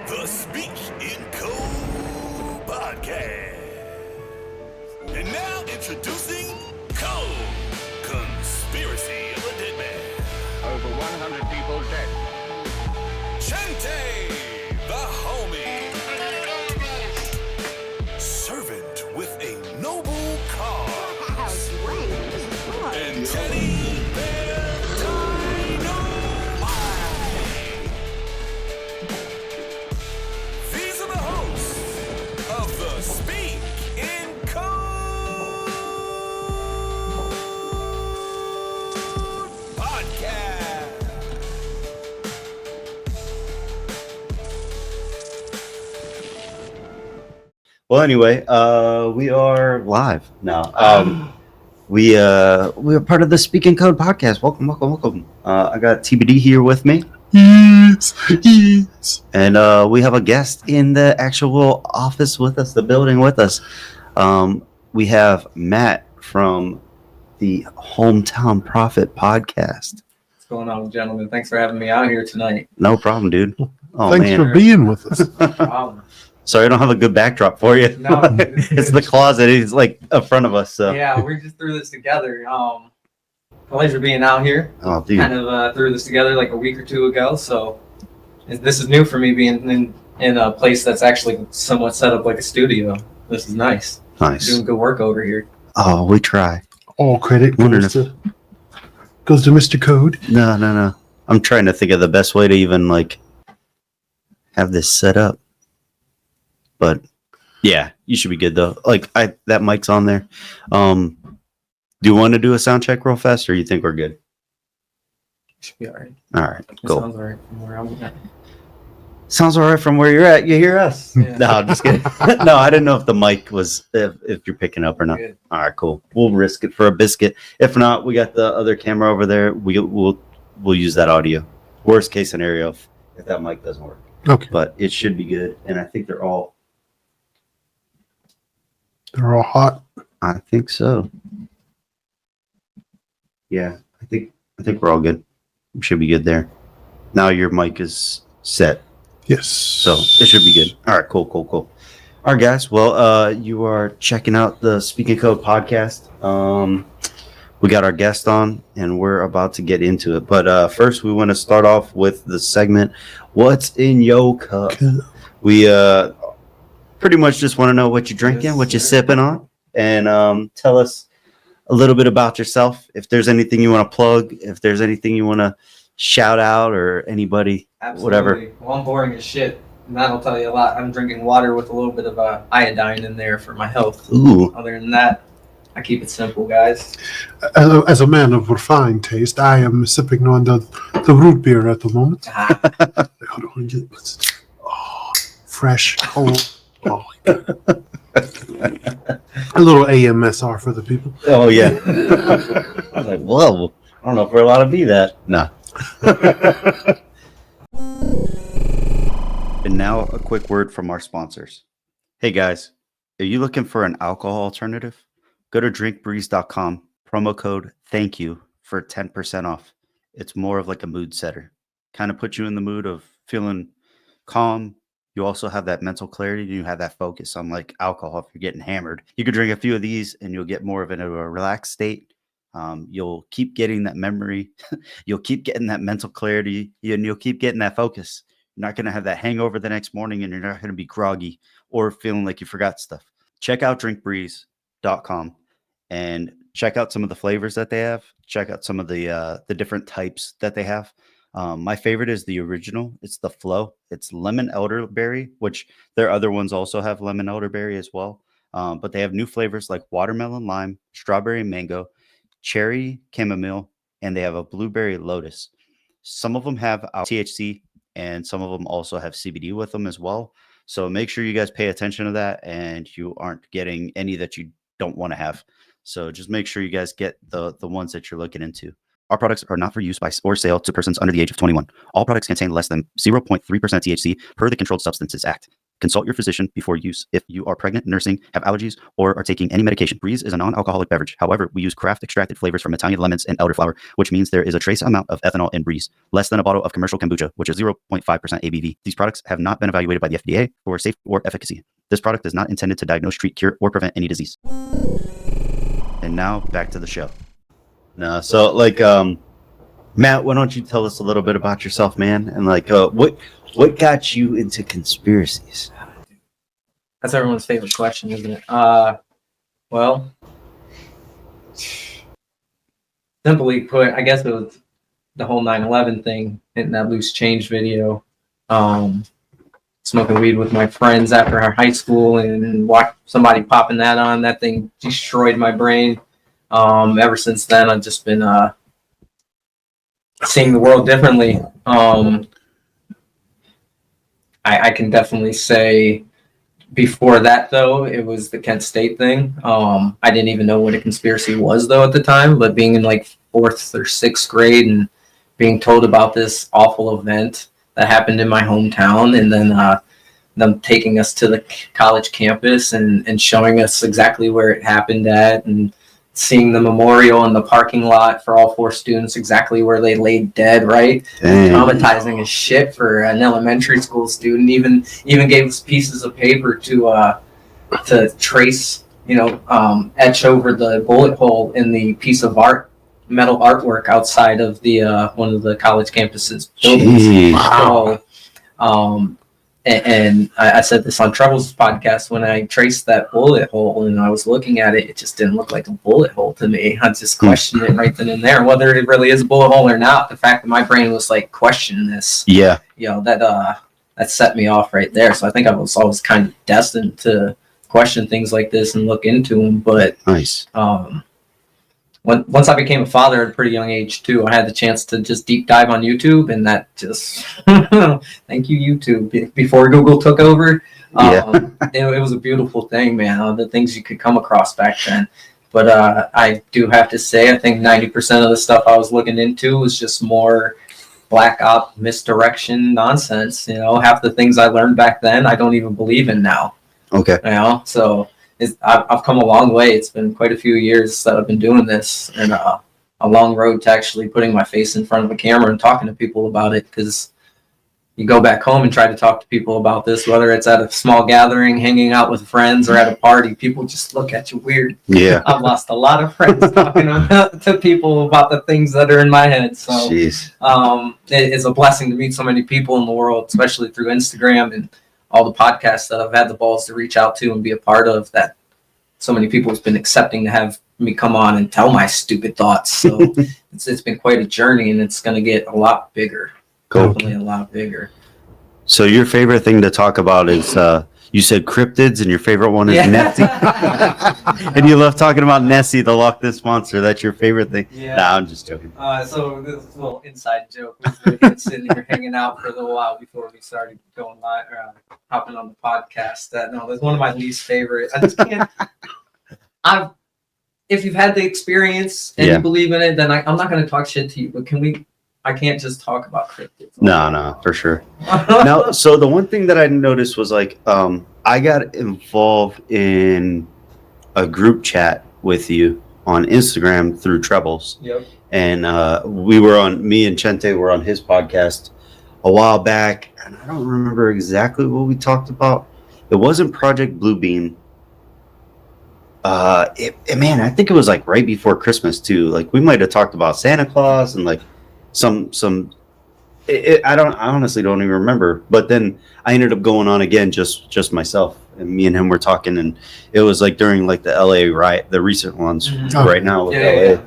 the Speak in Code Podcast. And now introducing Code, Conspiracy of a Dead Man. Over 100 people dead. Chante, the Homie. Servant with a noble cause. And Teddy Bear Dynamite. These are the hosts of the Speak in Code Podcast. Well, anyway, we are live now. We are part of the Speak in Code Podcast. Welcome. I got TBD here with me. Yes. And we have a guest in the actual office with us, the building with us. We have Matt from the Hometown Prophet Podcast. What's going on, gentlemen? Thanks for having me out here tonight. No problem, dude. Oh, Thanks man. for being with us. No problem. Sorry, I don't have a good backdrop for you. No, It's the closet. It's like in front of us. So. Yeah, we just threw this together. Pleasure being out here. Oh, dude. Kind of threw this together like a week or two ago, so this is new for me being in a place that's actually somewhat set up like a studio. This is nice. Nice. Doing good work over here. Oh, we try. All credit goes to Mr. Code. No. I'm trying to think of the best way to even like have this set up. But yeah, you should be good though. Like that mic's on there. Do you want to do a sound check real fast, or you think we're good? Should be alright. All right, It cool. sounds alright from where I'm at. Sounds all right from where you're at. You hear us? Yeah. No, I'm just kidding. No, I didn't know if the mic was if you're picking up or not. Good. All right, cool. We'll risk it for a biscuit. If not, we got the other camera over there. We'll use that audio. Worst case scenario if that mic doesn't work. Okay. But it should be good, and I think they're all hot. I think so. Yeah, I think we're all good. We should be good there. Now your mic is set, Yes. so it should be good. All right, cool. All right, guys. Well, you are checking out the Speak in Code podcast. We got our guest on, and we're about to get into it. But first, we want to start off with the segment, "What's in Yo Cup?" We pretty much just want to know what you're drinking, Yes, what you're sir. sipping on, and tell us a little bit about yourself. If there's anything you want to plug, if there's anything you want to shout out, or anybody, whatever. Absolutely. Well, I'm boring as shit, and that'll tell you a lot. I'm drinking water with a little bit of iodine in there for my health. Ooh, Other than that, I keep it simple, guys. As a man of refined taste, I am sipping on the root beer at the moment. Ah, Hold on, fresh, cold. Oh my God. A little AMSR for the people. oh yeah. I was like, whoa. I don't know if we're allowed to be that. No. And now a quick word from our sponsors. Hey guys, are you looking for an alcohol alternative? Go to drinkbreeze.com, promo code thank you for 10% off. It's more of like a mood setter. Kind of put you in the mood of feeling calm. You also have that mental clarity. You have that focus on like alcohol if you're getting hammered. You could drink a few of these and you'll get more of a relaxed state. You'll keep getting that memory. You'll keep getting that mental clarity, and you'll keep getting that focus. You're not going to have that hangover the next morning, and you're not going to be groggy or feeling like you forgot stuff. Check out drinkbreeze.com and check out some of the flavors that they have. Check out some of the different types that they have. My favorite is the original. It's the Flow. It's lemon elderberry, which their other ones also have lemon elderberry as well. But they have new flavors like watermelon lime, strawberry mango, cherry chamomile, and they have a blueberry lotus. Some of them have THC, and some of them also have CBD with them as well. So make sure you guys pay attention to that, and you aren't getting any that you don't want to have. So just make sure you guys get the ones that you're looking into. Our products are not for use by or sale to persons under the age of 21. All products contain less than 0.3% THC per the Controlled Substances Act. Consult your physician before use if you are pregnant, nursing, have allergies, or are taking any medication. Breeze is a non-alcoholic beverage. However, we use craft extracted flavors from Italian lemons and elderflower, which means there is a trace amount of ethanol in Breeze, less than a bottle of commercial kombucha, which is 0.5% ABV. These products have not been evaluated by the FDA for safety or efficacy. This product is not intended to diagnose, treat, cure, or prevent any disease. And now back to the show. No, so like, Matt, why don't you tell us a little bit about yourself, man? And like, what got you into conspiracies? That's everyone's favorite question, isn't it? Well, simply put, I guess it was the whole 9/11 thing, hitting that loose change video, smoking weed with my friends after our high school, and watch somebody popping that on. That thing destroyed my brain. Ever since then, I've just been seeing the world differently. I can definitely say before that, though, it was the Kent State thing. I didn't even know what a conspiracy was, though, at the time, but being in like 4th or 6th grade and being told about this awful event that happened in my hometown, and then them taking us to the college campus and showing us exactly where it happened at, and seeing the memorial in the parking lot for all 4 students, exactly where they laid dead, right? Traumatizing as shit for an elementary school student. Even gave us pieces of paper to trace, etch over the bullet hole in the piece of art, metal artwork outside of the one of the college campuses buildings. Jeez. Wow. So, and I said this on Trouble's podcast, when I traced that bullet hole and I was looking at it, it just didn't look like a bullet hole to me. I just questioned it right then and there, whether it really is a bullet hole or not. The fact that my brain was like questioning this, that set me off right there. So I think I was always kind of destined to question things like this and look into them. But Nice. Once I became a father at a pretty young age too, I had the chance to just deep dive on YouTube, and that just thank you, YouTube. Before Google took over, it was a beautiful thing, man. The things you could come across back then. But I do have to say, I think 90% of the stuff I was looking into was just more black op misdirection nonsense. Half the things I learned back then, I don't even believe in now. Okay. So I've come a long way. It's been quite a few years that I've been doing this, and a long road to actually putting my face in front of a camera and talking to people about it. Because you go back home and try to talk to people about this, whether it's at a small gathering, hanging out with friends, or at a party, people just look at you weird. Yeah. I've lost a lot of friends talking to people about the things that are in my head. So Jeez. it's a blessing to meet so many people in the world, especially through Instagram and all the podcasts that I've had the balls to reach out to and be a part of, that so many people have been accepting to have me come on and tell my stupid thoughts. So it's been quite a journey, and it's going to get a lot bigger. Cool. Definitely a lot bigger. So your favorite thing to talk about is, you said cryptids, and your favorite one is Nessie. And you love talking about Nessie, the Loch Ness Monster. That's your favorite thing? Yeah. Nah, I'm just joking. So this is a little inside joke. We've been sitting here hanging out for a little while before we started going live, hopping on the podcast. No, that's one of my least favorite. I just can't. If you've had the experience and you believe in it, then I'm not going to talk shit to you. But I can't just talk about cryptids. No, for sure. Now, so the one thing that I noticed was like, I got involved in a group chat with you on Instagram through Trebles. Yep. And me and Chente were on his podcast a while back, and I don't remember exactly what we talked about. It wasn't Project Bluebeam. Man, I think it was like right before Christmas too. Like we might have talked about Santa Claus and like I honestly don't even remember. But then I ended up going on again, just myself, and me and him were talking, and it was like during like the LA riot, the recent ones right now with LA. Yeah.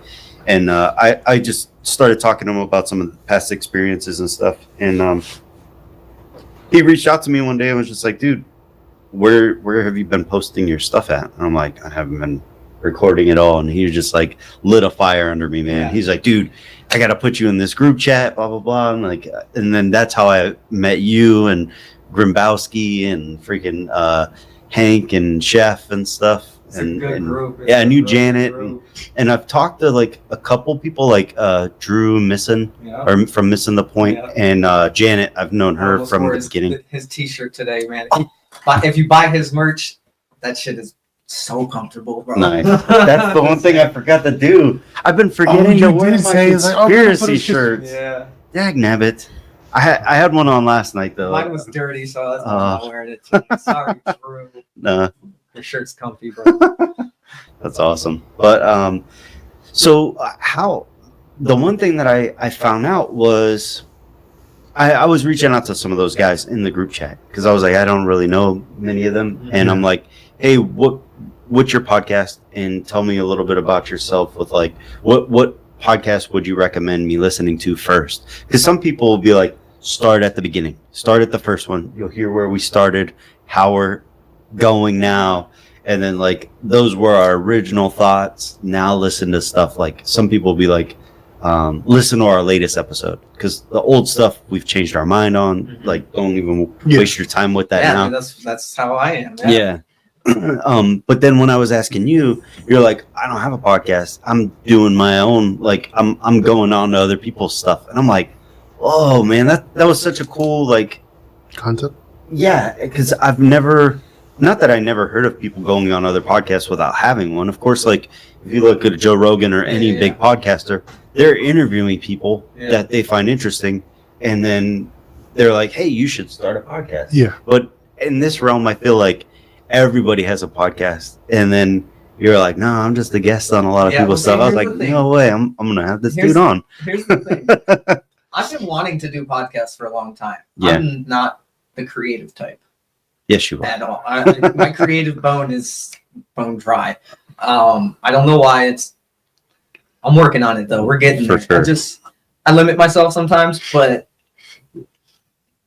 And I just started talking to him about some of the past experiences and stuff. And he reached out to me one day and was just like, dude, where have you been posting your stuff at? And I'm like, I haven't been recording it all. And he just like lit a fire under me, man. Yeah. He's like, dude, I gotta put you in this group chat, blah blah blah. And like, and then that's how I met you and Grimbowski and freaking Hank and Chef and stuff. And group. Yeah, I knew Janet, and I've talked to like a couple people like Drew Missin, or from Missing the Point, and Janet. I've known her from the beginning. His T-shirt today, man. But if you buy his merch, that shit is so comfortable, bro. Nice. That's the one thing I forgot to do. I've been forgetting to wear my conspiracy shirts. Yeah. Dagnabbit. I had one on last night though. Mine was dirty, so that's why I'm not wearing it today. Sorry, Drew. Nah, Your shirt's comfy, bro. that's awesome. But so how? The one thing that I found out was I was reaching out to some of those guys in the group chat because I was like, I don't really know many of them, and I'm like, hey, what's your podcast? And tell me a little bit about yourself. With like, what podcast would you recommend me listening to first? Because some people will be like, start at the beginning, start at the first one. You'll hear where we started, how we're going now, and then like those were our original thoughts. Now listen to stuff like some people will be like, listen to our latest episode because the old stuff we've changed our mind on. Like, don't even waste your time with that now. Dude, that's how I am. Yeah. But then when I was asking you, you're like, I don't have a podcast. I'm doing my own. Like, I'm going on to other people's stuff, and I'm like, oh man, that was such a cool like concept. Yeah, because I've never, not that I never heard of people going on other podcasts without having one. Of course, like if you look at Joe Rogan or any big podcaster, they're interviewing people that they find interesting, and then they're like, hey, you should start a podcast. Yeah. But in this realm, I feel like everybody has a podcast, and then you're like, no, I'm just a guest on a lot of people's stuff. I was like, no way, I'm gonna have this dude on. Here's the thing. I've been wanting to do podcasts for a long time. Yeah. I'm not the creative type Yes, you are. at all. My creative bone is bone dry. I don't know why. I'm working on it though. We're getting For there. sure. I limit myself sometimes, but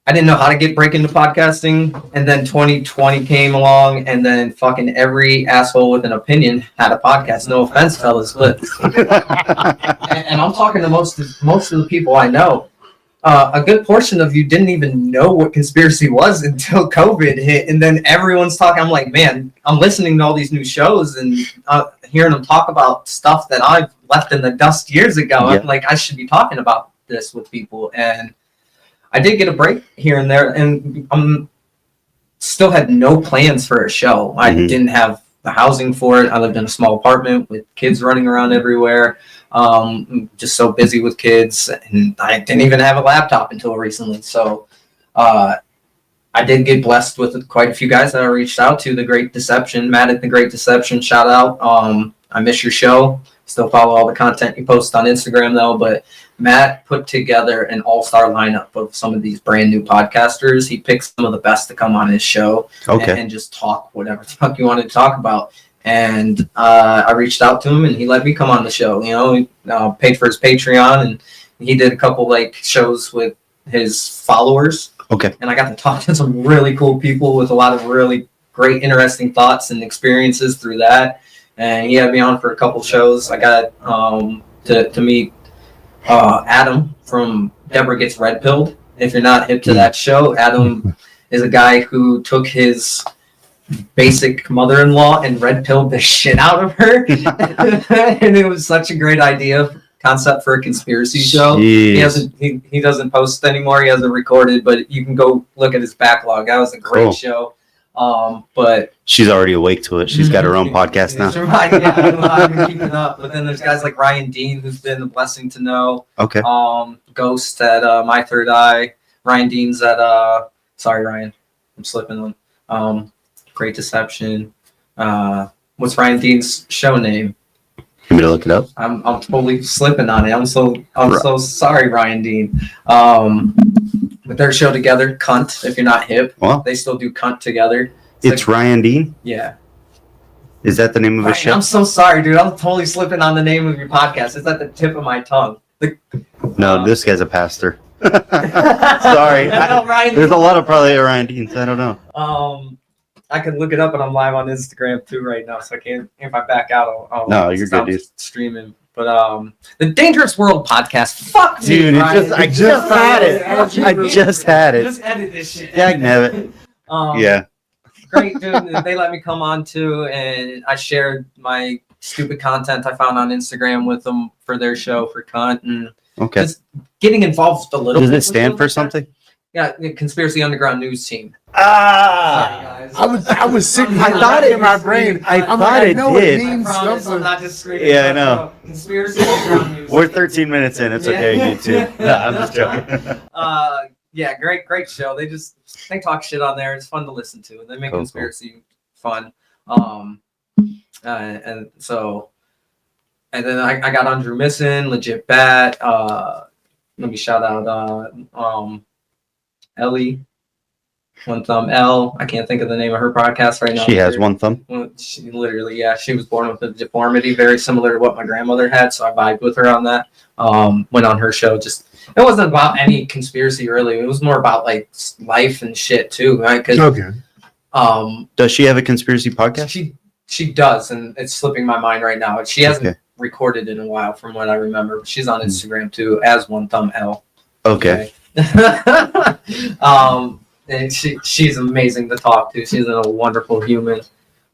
I didn't know how to break into podcasting, and then 2020 came along, and then fucking every asshole with an opinion had a podcast. No offense, fellas, but and I'm talking to most of the people I know. A good portion of you didn't even know what conspiracy was until COVID hit, and then everyone's talking. I'm like, man, I'm listening to all these new shows and hearing them talk about stuff that I've left in the dust years ago. Yeah. I'm like, I should be talking about this with people, and I did get a break here and there, and still had no plans for a show. I didn't have the housing for it. I lived in a small apartment with kids running around everywhere. Just so busy with kids, and I didn't even have a laptop until recently. So I did get blessed with quite a few guys that I reached out to. The Great Deception, Matt at The Great Deception, shout out. I miss your show. Still follow all the content you post on Instagram though, but Matt put together an all-star lineup of some of these brand new podcasters. He picked some of the best to come on his show and just talk whatever the fuck you wanted to talk about. And I reached out to him, and he let me come on the show. You know, he paid for his Patreon, and he did a couple like shows with his followers. Okay. And I got to talk to some really cool people with a lot of really great, interesting thoughts and experiences through that. And he had me on for a couple shows. I got to meet Adam from Deborah Gets Red Pilled. If you're not hip to that show, Adam is a guy who took his basic mother-in-law and red pilled the shit out of her. And it was such a great concept for a conspiracy show. Jeez. He doesn't post anymore. He hasn't recorded, but you can go look at his backlog. That was a great show. But she's already awake to it. She's got her own podcast now. I've been keeping up. But then there's guys like Ryan Dean, who's been a blessing to know. Okay. Ghost at My Third Eye. Ryan Dean's at sorry Ryan, I'm slipping on. Great Deception. What's Ryan Dean's show name? You want me to look it up? I'm totally slipping on it. I'm so sorry, Ryan Dean. But their show together, Cunt. If you're not hip, they still do Cunt together. It's like, Ryan Dean. Yeah. Is that the name of his show? I'm so sorry, dude. I'm totally slipping on the name of your podcast. It's at the tip of my tongue. No, this guy's a pastor. Sorry. There's a lot of probably Ryan Deans. I don't know. I can look it up, and I'm live on Instagram too right now, so I can't. If I back out, I'll no, you're good, dude. Streaming. But the Dangerous World podcast. Fuck, dude. I just had it. Just edit this shit. Dagnabbit. Yeah. Great, dude. They let me come on too, and I shared my stupid content I found on Instagram with them for their show for Cunt, and just getting involved a little. Does it stand for something? Yeah, the Conspiracy Underground News Team. Ah, Sorry, guys. I was sitting I here thought in it my was- brain. I I'm thought like, it I know did. it I means promise something. I'm not just screaming. Yeah, I know. Conspiracy Underground News. We're 13 minutes in. It's okay, YouTube. No, I'm just joking. Yeah, great show. They talk shit on there. It's fun to listen to. They make Cool. conspiracy fun. And then I got Andrew Missing, Legit Bat. Let me shout out Ellie, One Thumb L. I can't think of the name of her podcast right now. She has one thumb. Well, she literally, yeah, she was born with a deformity very similar to what my grandmother had, so I vibed with her on that. Went on her show. Just it wasn't about any conspiracy really. It was more about like life and shit too, right? Because Okay. Does she have a conspiracy podcast? She does, and it's slipping my mind right now. She hasn't Okay. recorded in a while, from what I remember. She's on Instagram too, as One Thumb L. Okay. And she's amazing to talk to. She's a wonderful human.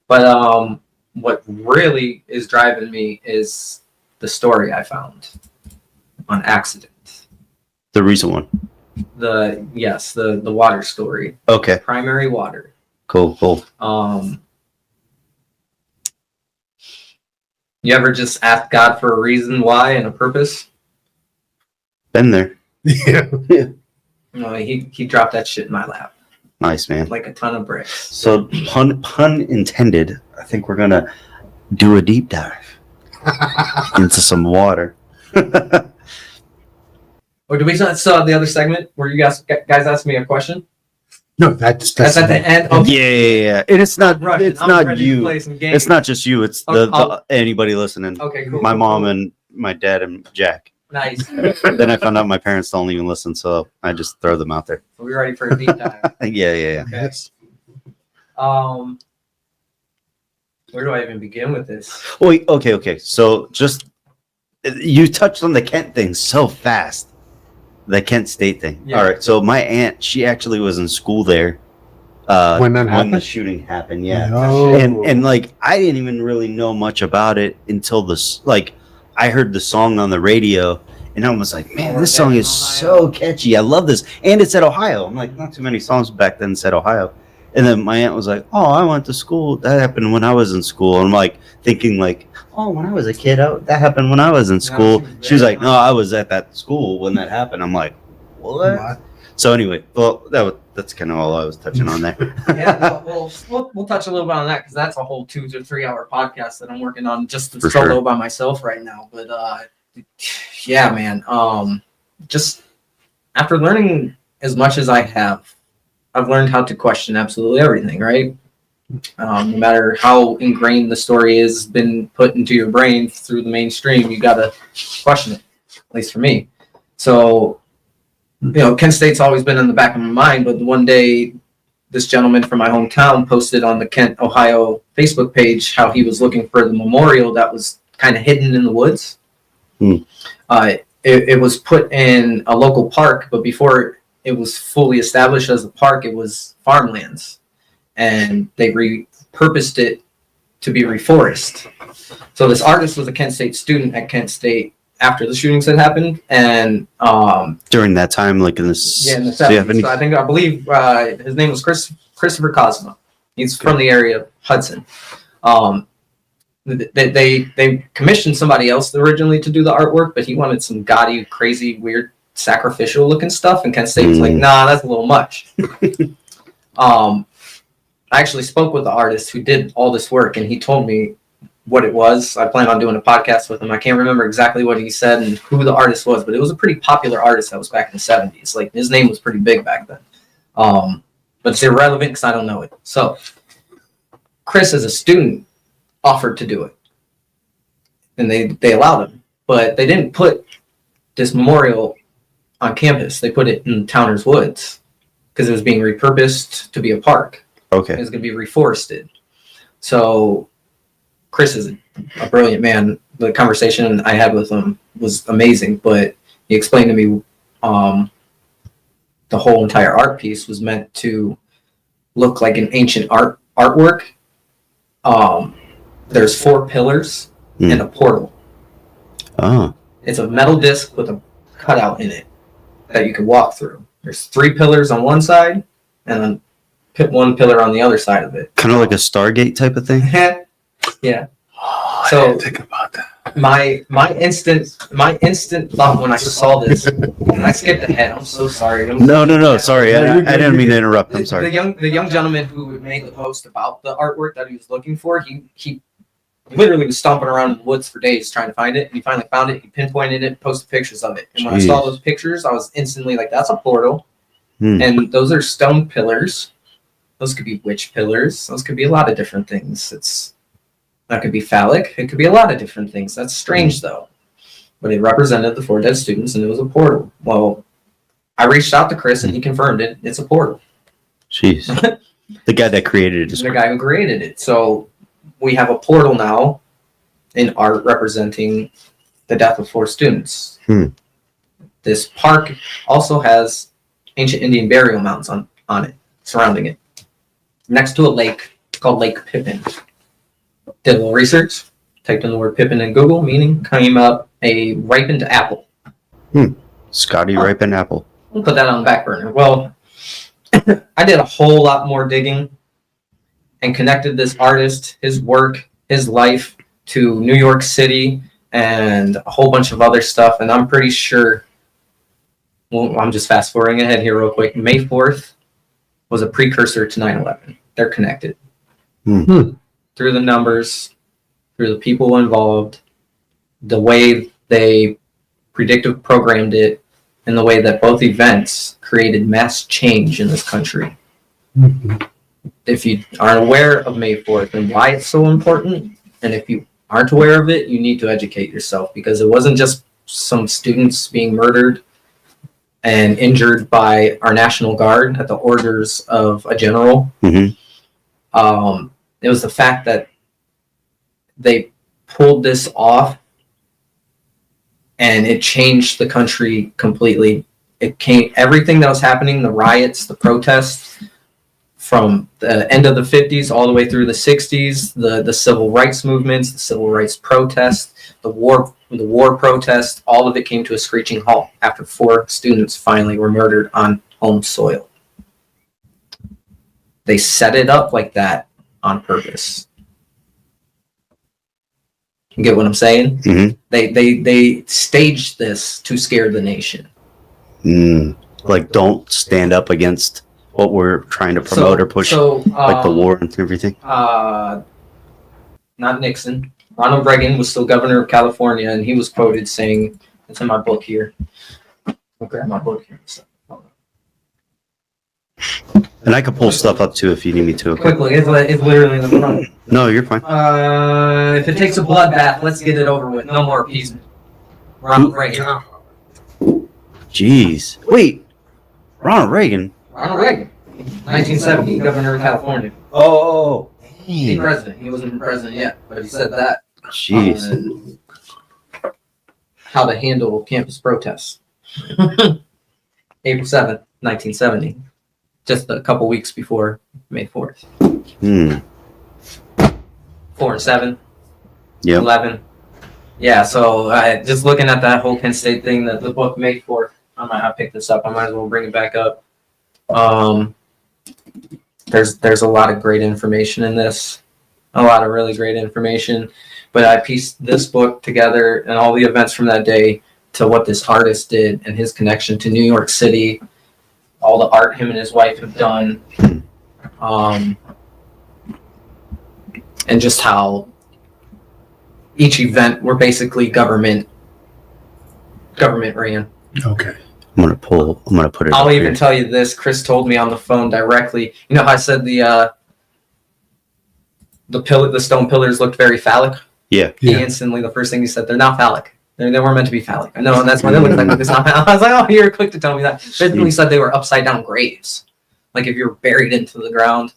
But what really is driving me is the story I found on accident. The recent one. The water story. Okay. Primary water. Cool. You ever just ask God for a reason why and a purpose? Been there. Yeah. No, he dropped that shit in my lap Nice, man. like a ton of bricks. So pun intended. I think we're gonna do a deep dive into some water. Or do we still have the other segment where you guys ask me a question? No, that's That's at the end. Okay. Yeah. And it's not. Russian. It's I'm not ready to you. play some games. It's not just you. It's the anybody listening. Okay, cool. My cool, mom cool. and my dad and Jack. Nice. Then I found out my parents don't even listen, so I just throw them out there. We're ready for a deep dive. Yeah. Okay. Yes. Where do I even begin with this? Wait. Okay. So just you touched on the Kent thing so fast. The Kent State thing. Yeah. All right. So my aunt, she actually was in school there When that the happened? shooting happened. Yeah. Oh. And like I didn't even really know much about it until this. Like I heard the song on the radio, and I was like, man, this song is so catchy. I love this, and it's at Ohio. I'm like, not too many songs back then said Ohio. And then my aunt was like, oh, I went to school. That happened when I was in school. And I'm like thinking like, oh, when I was a kid, that happened when I was in school. She was like, no, I was at that school when that happened. I'm like, what? So anyway, well, that's kind of all I was touching on there. Yeah, we'll touch a little bit on that because that's a whole 2 to 3 hour podcast that I'm working on just For solo sure. by myself right now. But yeah, man. Just after learning as much as I have, I've learned how to question absolutely everything, right? No matter how ingrained the story is, been put into your brain through the mainstream, you gotta question it. At least for me. So, Kent State's always been in the back of my mind, but one day, this gentleman from my hometown posted on the Kent, Ohio Facebook page how he was looking for the memorial that was kind of hidden in the woods. It was put in a local park, but before it was fully established as a park, it was farmlands, and they repurposed it to be reforest. So this artist was a Kent State student at Kent State after the shootings had happened, and During that time, like in the in the 70s. So I believe his name was Christopher Cosmo. He's from the area of Hudson. They commissioned somebody else originally to do the artwork, but he wanted some gaudy, crazy, weird, sacrificial looking stuff, and Kent State was like, nah, that's a little much. I actually spoke with the artist who did all this work, and he told me what it was. I plan on doing a podcast with him. I can't remember exactly what he said and who the artist was, but it was a pretty popular artist that was back in the 70s. Like, his name was pretty big back then. But it's irrelevant because I don't know it. So Chris, as a student, offered to do it, and they allowed him, but they didn't put this memorial on campus. They put it in Towner's Woods because it was being repurposed to be a park. Okay. It was going to be reforested. So Chris is a brilliant man. The conversation I had with him was amazing, but he explained to me the whole entire art piece was meant to look like an ancient artwork. There's 4 pillars and a portal. Oh. It's a metal disc with a cutout in it that you can walk through. There's 3 pillars on one side, and then put 1 pillar on the other side of it. Kind of like a Stargate type of thing. Yeah. Oh, So- I didn't think about that. My instant thought when I saw this, and I skipped ahead. I'm so sorry. No. Sorry, No, you're I good, didn't you're mean to good. interrupt. I'm The sorry. young gentleman who made the post about the artwork that he was looking for, he literally was stomping around in the woods for days trying to find it. And he finally found it. He pinpointed it, posted pictures of it. And when I saw Jeez. those pictures, I was instantly like, "That's a portal." Hmm. And those are stone pillars. Those could be witch pillars. Those could be a lot of different things. That could be phallic. It could be a lot of different things. That's strange though. But it represented the 4 dead students, and it was a portal. Well, I reached out to Chris, and he confirmed it. It's a portal. Jeez. The guy that created it is The guy who created it. So we have a portal now in art representing the death of 4 students. Hmm. This park also has ancient Indian burial mounds on it, surrounding it, next to a lake called Lake Pippin. Did a little research, typed in the word Pippin in Google, meaning came up a ripened apple. Scotty Ripen Apple. We'll put that on the back burner. Well, I did a whole lot more digging and connected this artist, his work, his life to New York City and a whole bunch of other stuff. And I'm pretty sure, well, I'm just fast forwarding ahead here real quick. May 4th was a precursor to 9/11. They're connected. Through the numbers, through the people involved, the way they predictive programmed it, and the way that both events created mass change in this country. If you aren't aware of May 4th and why it's so important, and if you aren't aware of it, you need to educate yourself, because it wasn't just some students being murdered and injured by our National Guard at the orders of a general. It was the fact that they pulled this off and it changed the country completely. Everything that was happening, the riots, the protests, from the end of the 50s all the way through the 60s, the civil rights movements, the civil rights protests, the war protests, all of it came to a screeching halt after 4 students finally were murdered on home soil. They set it up like that on purpose. You get what I'm saying? Mm-hmm. They staged this to scare the nation. Like, don't stand up against what we're trying to promote or push, like the war and everything. Not Nixon. Ronald Reagan was still governor of California, and he was quoted saying, it's in my book here. I'll grab my book here. And I could pull stuff up too if you need me to. Okay? Quickly, it's literally in the front. No, you're fine. If it takes a bloodbath, let's get it over with. No more appeasement. Ronald Reagan. Jeez. Wait. Ronald Reagan? Ronald Reagan. 1970, governor of California. Oh. He president. He wasn't president yet, but he said that. Jeez. How to handle campus protests. April 7th, 1970. Just a couple weeks before May 4th. 4 and 7. Yep. 11. Yeah, so just looking at that whole Kent State thing, that the book May 4th, I picked this up. I might as well bring it back up. There's a lot of great information in this. A lot of really great information. But I pieced this book together and all the events from that day to what this artist did and his connection to New York City, all the art him and his wife have done, and just how each event were basically government ran. Okay. I'm gonna put it. I'll up even here. tell you this. Chris told me on the phone directly. You know how I said the stone pillars looked very phallic? Yeah. He Yeah. instantly, the first thing he said, they're not phallic. They weren't meant to be phallic. I know, and that's why they look like it's not phallic. I was like, oh, you're quick to tell me that. Basically said they were upside down graves. Like if you were buried into the ground,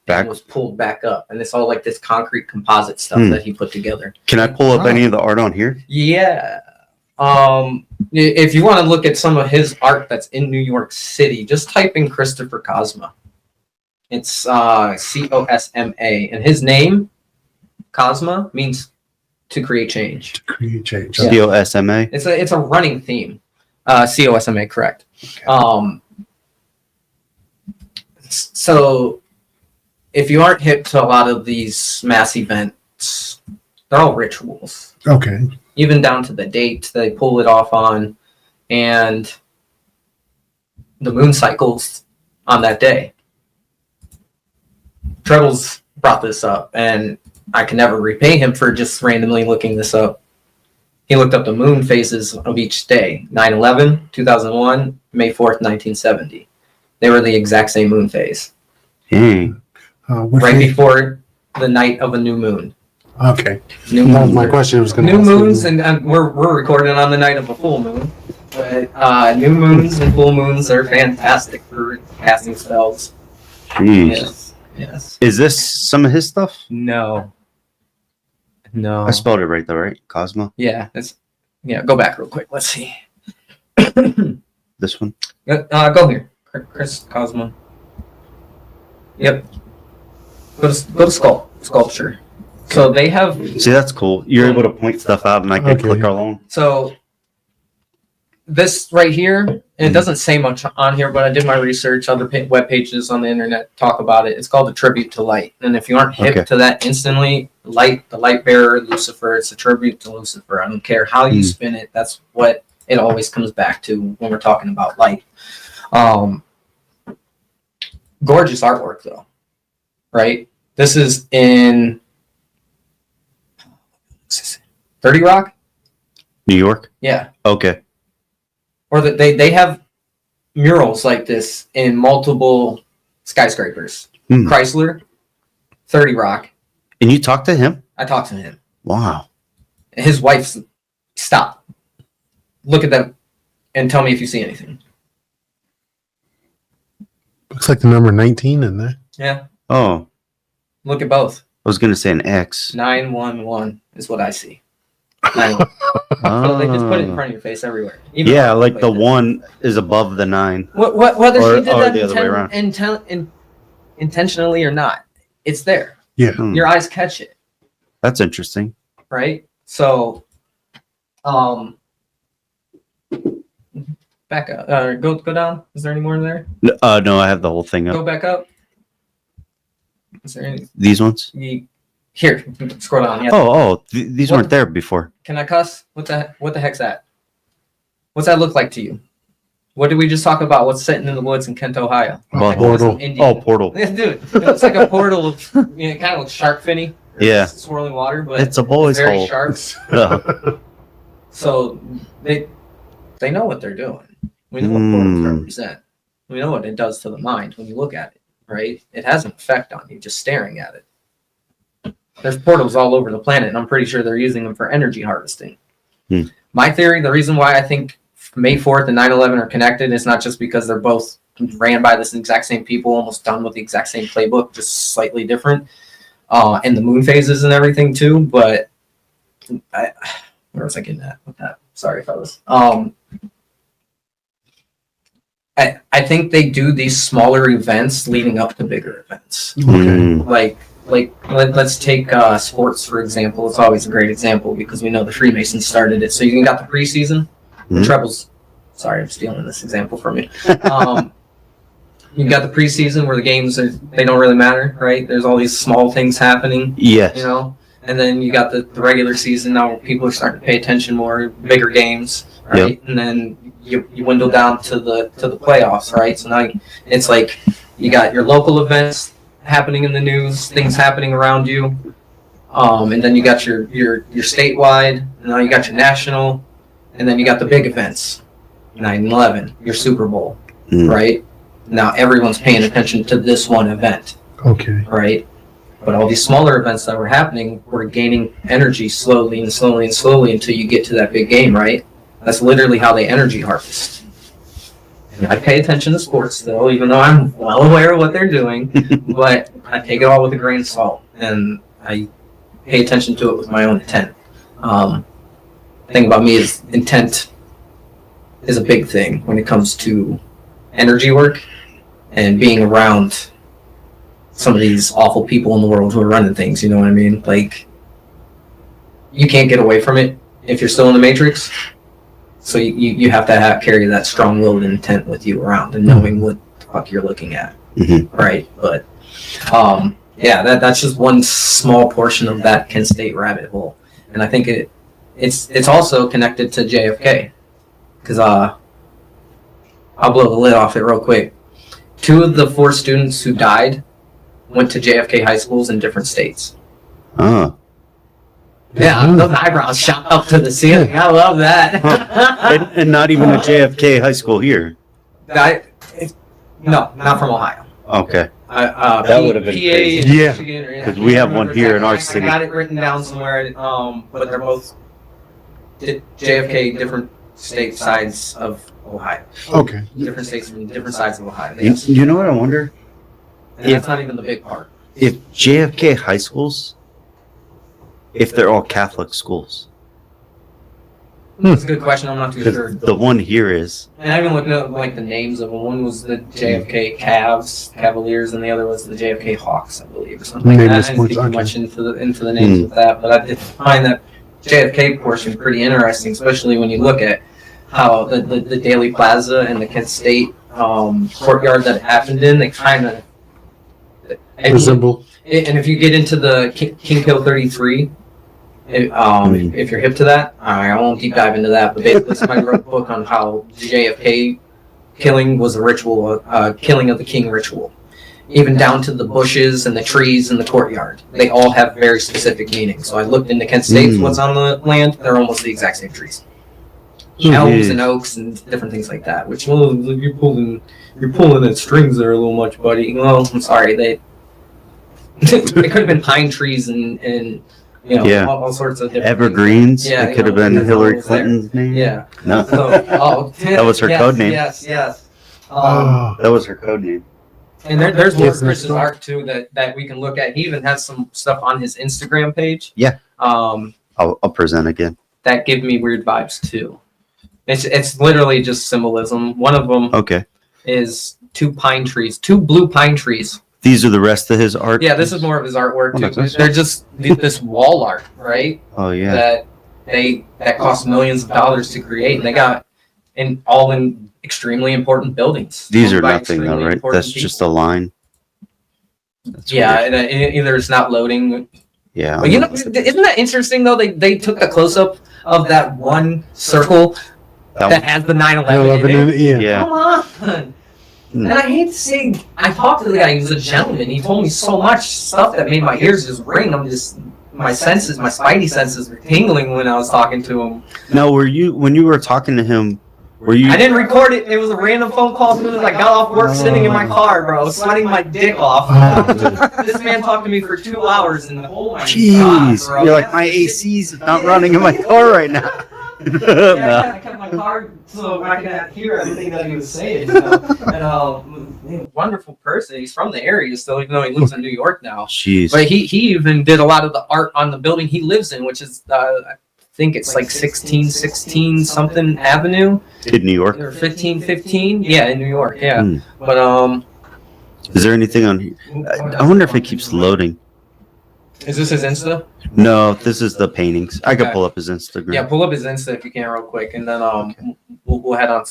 Back. it was pulled back up. And it's all like this concrete composite stuff that he put together. Can I pull up any of the art on here? Yeah. If you want to look at some of his art that's in New York City, just type in Christopher Cosma. It's Cosma, and his name, Cosma, means to create change. To create change. Yeah. COSMA. It's a running theme. Cosma, correct. Okay. So if you aren't hip to a lot of these mass events, they're all rituals. Okay. Even down to the date they pull it off on, and the moon cycles on that day. Trebles brought this up, and I can never repay him for just randomly looking this up. He looked up the moon phases of each day. 9/11, 2001, May 4th, 1970. They were the exact same moon phase. Dang. Right before the night of a new moon. Okay. New That was moons my are- question. I was going to New ask moons, you. and we're recording on the night of a full moon. But new moons and full moons are fantastic for casting spells. Jeez. Yes. Is this some of his stuff? No. I spelled it right though, right? Cosmo. Yeah. Go back real quick. Let's see. This one. Go here. Chris Cosmo. Yep. Go to sculpture. So they have. See, that's cool. You're able to point stuff out, and I can Okay. click along. So this right here, and it doesn't say much on here, but I did my research. Other web pages on the internet talk about it. It's called a tribute to light. And if you aren't hip Okay. to that instantly, light, the light bearer, Lucifer, it's a tribute to Lucifer. I don't care how you spin it. That's what it always comes back to when we're talking about light. Gorgeous artwork though, right? This is in 30 Rock. New York. Yeah. Okay. Or that they have murals like this in multiple skyscrapers. Hmm. Chrysler, 30 Rock. And you talked to him? I talked to him. Wow. His wife's stop. Look at them and tell me if you see anything. Looks like the number 19 in there. Yeah. Oh, Look at both. I was gonna say an X. 911 is what I see. 911. So they just put it in front of your face everywhere. Even Yeah, on like the this. one is above the 9. Whether Or- she did or that the other way around. intentionally or not, it's there. Yeah. Hmm. Your eyes catch it. That's interesting. Right? So, back up. Go down. Is there any more in there? No, I have the whole thing Go up. back up. Is there any? These ones? Here, scroll down. Yeah. These What- weren't there before. Can I cuss? What the heck's that? What's that look like to you? What did we just talk about? What's sitting in the woods in Kent, Ohio? Well, Portal. Oh, portal. Dude, it looks like a portal. It kind of looks shark finny. Yeah. Swirling water, but It's a boy's very hole. sharp. Yeah. So they know what they're doing. We know what portals Mm. represent. We know what it does to the mind when you look at it, right? It has an effect on you just staring at it. There's portals all over the planet, and I'm pretty sure they're using them for energy harvesting. Hmm. My theory, the reason why I think May 4th and 9/11 are connected is not just because they're both ran by this exact same people, almost done with the exact same playbook, just slightly different, and the moon phases and everything too. But where was I getting at with that? Sorry, fellas. I think they do these smaller events leading up to bigger events. Mm. Let's take sports for example. It's always a great example because we know the Freemasons started it. So you got the preseason, the Mhm. trebles. Sorry, I'm stealing this example from you. You got the preseason where the games they don't really matter, right? There's all these small things happening, Yes. you know. And then you got the regular season now where people are starting to pay attention more, bigger games, right? And then you dwindle down to the playoffs, right? So now it's like you got your local events happening in the news, things happening around you, and then you got your statewide, and now you got your national, and then you got the big events, 9/11, your Super Bowl, Mm. right? Now everyone's paying attention to this one event, Okay. right? But all these smaller events that were happening were gaining energy slowly and slowly and slowly until you get to that big game, right? That's literally how they energy harvest. And I pay attention to sports still, even though I'm well aware of what they're doing, but I take it all with a grain of salt and I pay attention to it with my own intent. The thing about me is intent is a big thing when it comes to energy work and being around some of these awful people in the world who are running things, you know what I mean? Like, you can't get away from it if you're still in the Matrix. So you have to carry that strong-willed intent with you around and knowing what the fuck you're looking at. right? But yeah, that's just one small portion of that Kent State rabbit hole, and I think it's also connected to JFK, because I'll blow the lid off it real quick. 2 of the 4 students who died went to JFK high schools in different states. Oh. Yeah, those eyebrows shot up to the ceiling. I love that. And not even a JFK high school here. No, not from Ohio. Okay. That would have been crazy. Yeah. Because we have one here in our city. I got it written down somewhere, but they're both JFK, different state sides of Ohio. Okay. Different states from different sides of Ohio. You know what I wonder? And that's not even the big part. If JFK high schools, if they're all Catholic schools. That's a good question. I'm not too sure. The one here is. And I even looked up like the names of them. One was the JFK Cavaliers, and the other was the JFK Hawks, I believe, or something like that. I didn't think too much into the names of that, but I did find that JFK portion pretty interesting, especially when you look at how the Daily Plaza and the Kent State courtyard that it happened in, they kind of resemble. And if you get into the King Hill 33, if you're hip to that, I won't deep dive into that, but basically somebody wrote a book on how JFK killing was a ritual, killing of the king ritual. Even down to the bushes and the trees in the courtyard. They all have very specific meanings. So I looked into Kent State, what's on the land, they're almost the exact same trees. Elms and oaks and different things like that, which, well, you're pulling at strings there a little much, buddy. Well, I'm sorry, they could have been pine trees and you know, all sorts of different evergreens. Things. Yeah, it could have been Hillary Clinton's name. Yeah. No. So, that was her code name. Yes. That was her code name. And there's more of Chris's art too that we can look at. He even has some stuff on his Instagram page. Yeah. I'll present again. That give me weird vibes too. It's literally just symbolism. One of them is 2 pine trees, 2 blue pine trees. These are the rest of his art? Yeah, this is more of his artwork too. Nice. They're just this wall art, right? Oh yeah. That cost millions of dollars to create, and they got all in extremely important buildings. These are nothing though, right? That's just a line. That's weird. And either it's not loading. Yeah. But isn't that interesting though? They took a close up of that one circle that has the 9/11 in it. Yeah. Come on. And I hate to say, I talked to the guy. He was a gentleman. He told me so much stuff that made my ears just ring. My spidey senses were tingling when I was talking to him. Now, when you were talking to him, were you? I didn't record it. It was a random phone call as soon as I got off work, sitting in my car, bro, sweating my dick off. This man talked to me for 2 hours, and jeez, bro. You're like, my AC's not running in my car right now. I kept my car so I could hear everything that he was saying. You know? And wonderful person. He's from the area still, even though he lives in New York now. Jeez. But he even did a lot of the art on the building he lives in, which is I think it's like 1616 something Avenue. In New York. Or 1515. Yeah, in New York. Yeah. But is there anything on here? I wonder if it keeps loading. Is this his Insta? No, this is the paintings. I could pull up his Instagram. Yeah, pull up his Insta if you can real quick, and then we'll head on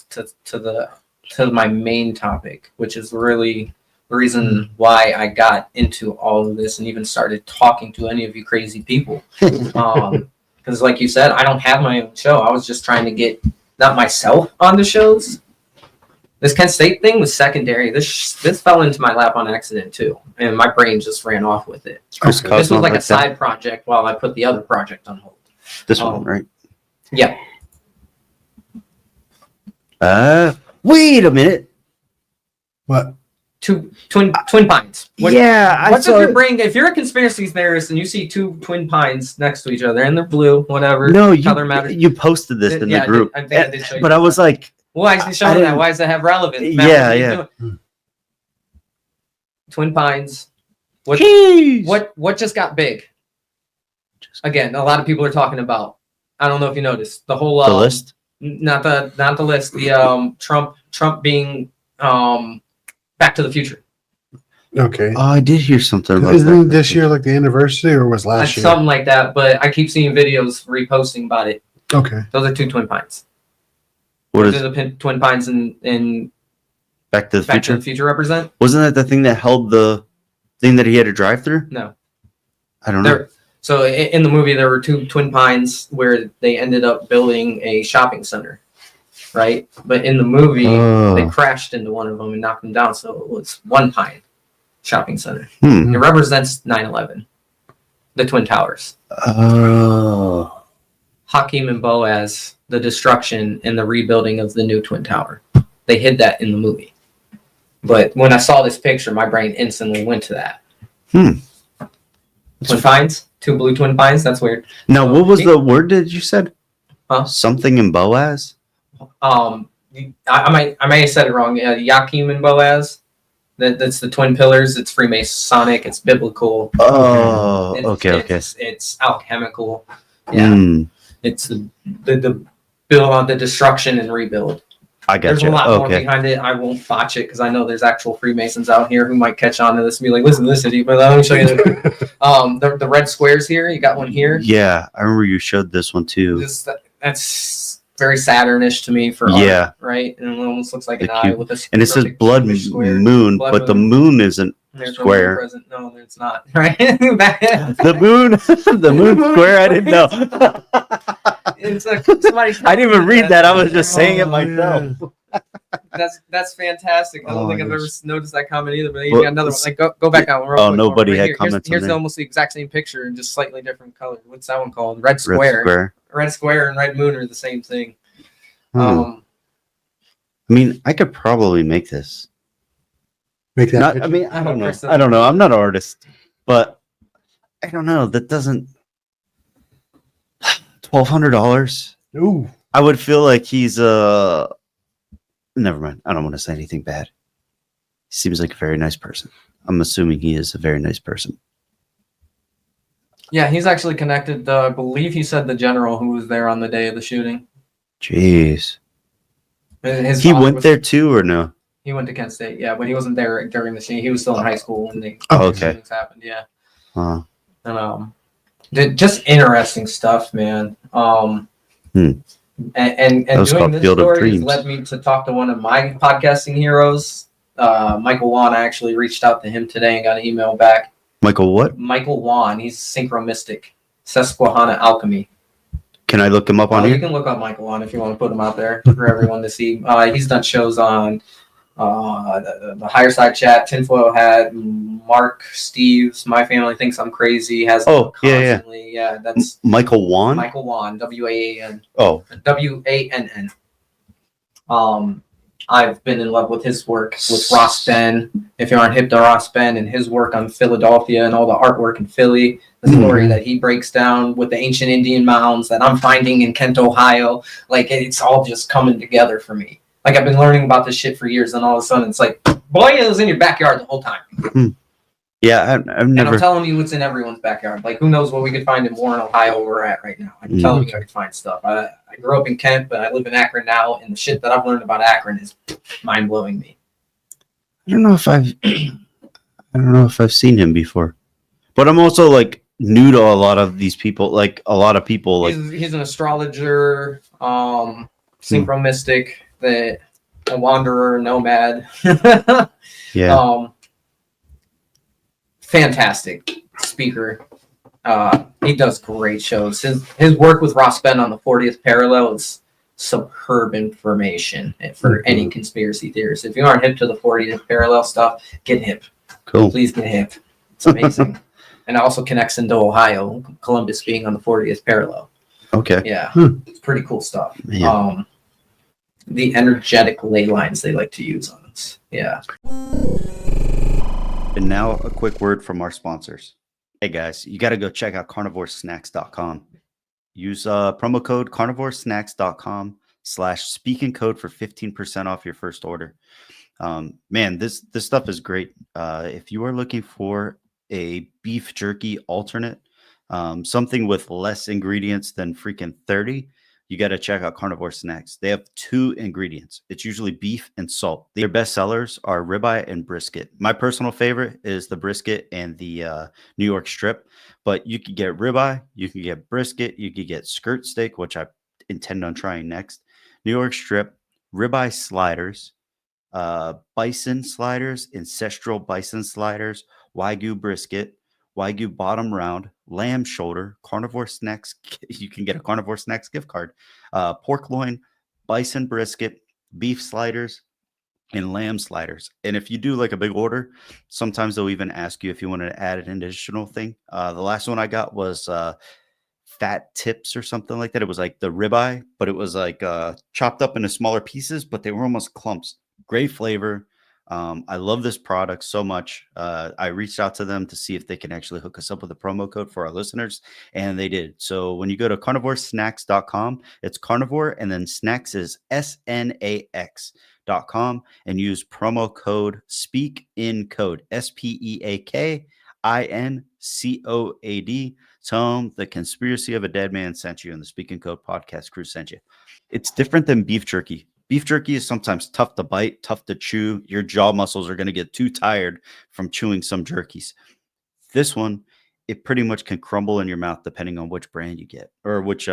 to my main topic, which is really the reason why I got into all of this and even started talking to any of you crazy people. Because like you said, I don't have my own show. I was just trying to get not myself on the shows. This Kent State thing was secondary. This fell into my lap on accident too, and my brain just ran off with it. This was like a side project while I put the other project on hold. This one, right? Yeah. Wait a minute. What? Twin pines. What's up your brain? If you're a conspiracy theorist and you see 2 twin pines next to each other and they're blue, whatever. No, color matters. You posted this in the group. I think I did show you. But I was like, why is he showing that? Why does it have relevance? Yeah. Twin pines. What just got big? Again, a lot of people are talking about. I don't know if you noticed the whole the list. Not the list. The Trump being Back to the Future. Okay. Oh, I did hear something about Isn't this year like the anniversary, or was last year? Something like that, but I keep seeing videos reposting about it. Okay. Those are 2 twin pines. What is the twin pines in Back to the Back to Future? the Future represent? Wasn't that the thing that held the thing that he had to drive through? No. I don't know. So in the movie, there were two twin pines where they ended up building a shopping center, right? But in the movie, they crashed into one of them and knocked them down. So it was one pine shopping center. It represents 9/11, the Twin Towers. Oh. Hakeem and Boaz, the destruction and the rebuilding of the new Twin Tower. They hid that in the movie. But when I saw this picture, my brain instantly went to that. Twin pines? Two blue twin pines? That's weird. Now, what was the word that you said? Huh? Something in Boaz? I may have said it wrong. Hakeem and Boaz. That's the twin pillars. It's Freemasonic. It's biblical. Oh, okay. It's alchemical. Yeah. It's the build on the destruction and rebuild. I got There's you. a lot more behind it. I won't botch it because I know there's actual Freemasons out here who might catch on to this and be like, listen to this idiot, but let me show you the red squares here. You got one here. Yeah, I remember you showed this one too. That's very Saturnish to me for art, right? And it almost looks like an eye with a and it says blood moon, but the moon isn't square. No, it's not. Right? The moon square. I didn't know. It's like somebody. I didn't even read that. I was just saying it myself. That's fantastic. I don't think I've ever noticed that comment either. But you got another one. Like go back on. Nobody had comments. Here's almost the exact same picture in just slightly different color. What's that one called? Red square. Red square and red moon are the same thing. I mean, I could probably make this. Make that. I mean, I don't know. I don't know. I'm not an artist, but I don't know. That doesn't. $1,200. Ooh. I would feel like he's never mind. I don't want to say anything bad. He seems like a very nice person. I'm assuming he is a very nice person. Yeah, he's actually connected. I believe he said the general who was there on the day of the shooting. Jeez. He went there too, or no? He went to Kent State, yeah, but he wasn't there during the shooting. He was still in high school when the shootings happened, yeah. And just interesting stuff, man. And doing this story has led me to talk to one of my podcasting heroes, Michael Wan. I actually reached out to him today and got an email back. Michael what? Michael Wan. He's Synchromystic, Susquehanna Alchemy. Can I look him up on here? You can look up Michael Wan if you want to put him out there for everyone to see. He's done shows on the Higher Side Chat, Tinfoil Hat, Mark, Steve's, My Family Thinks I'm Crazy. Has constantly. Yeah, that's Michael Wan. Michael Wan, WAAN. Oh, WANN. I've been in love with his work with Ross Ben. If you aren't hip to Ross Ben and his work on Philadelphia and all the artwork in Philly, the story that he breaks down with the ancient Indian mounds that I'm finding in Kent, Ohio, like it's all just coming together for me. Like I've been learning about this shit for years, and all of a sudden it's like, boy, it was in your backyard the whole time. Yeah, I've never. And I'm telling you, it's in everyone's backyard. Like, who knows what we could find in Warren, Ohio, where we're at right now. I'm telling you, I could find stuff. I grew up in Kent, but I live in Akron now, and the shit that I've learned about Akron is mind blowing me. I don't know if I've sing him before, but I'm also like new to a lot of these people. Like a lot of people, like he's an astrologer, synchromystic, a wanderer, nomad. Yeah. Fantastic speaker. He does great shows. His work with Ross Ben on the 40th parallel is superb information for any conspiracy theorists. If you aren't hip to the 40th parallel stuff, get hip. Cool. Please get hip. It's amazing. And it also connects into Ohio, Columbus being on the 40th parallel. Okay. Yeah. It's pretty cool stuff. Man. The energetic ley lines they like to use on us. Yeah. And now a quick word from our sponsors. Hey guys, you got to go check out carnivoresnacks.com. Use promo code carnivoresnacks.com/SpeakInCOAD for 15% off your first order. Man, this stuff is great. If you are looking for a beef jerky alternate, something with less ingredients than freaking 30, you got to check out Carnivore Snacks. They have 2 ingredients. It's usually beef and salt. Their best sellers are ribeye and brisket. My personal favorite is the brisket and the New York strip, but you could get ribeye, you can get brisket, you could get skirt steak, which I intend on trying next, New York strip, ribeye sliders, bison sliders, ancestral bison sliders, Wagyu brisket, Wagyu bottom round, lamb shoulder, carnivore snacks. You can get a carnivore snacks gift card, pork loin, bison brisket, beef sliders, and lamb sliders. And if you do like a big order, sometimes they'll even ask you if you want to add an additional thing. The last one I got was fat tips or something like that. It was like the ribeye, but it was like chopped up into smaller pieces, but they were almost clumps. Great flavor. I love this product so much. I reached out to them to see if they can actually hook us up with a promo code for our listeners, and they did. So when you go to carnivoresnacks.com, it's carnivore, and then snacks is SNAX.com, and use promo code SpeakInCOAD, SpeakInCOAD. Tell them the Conspiracy of a Dead Man sent you, and the SpeakInCOAD podcast crew sent you. It's different than beef jerky. Beef jerky is sometimes tough to bite, tough to chew. Your jaw muscles are going to get too tired from chewing some jerkies. This one, it pretty much can crumble in your mouth depending on which brand you get or which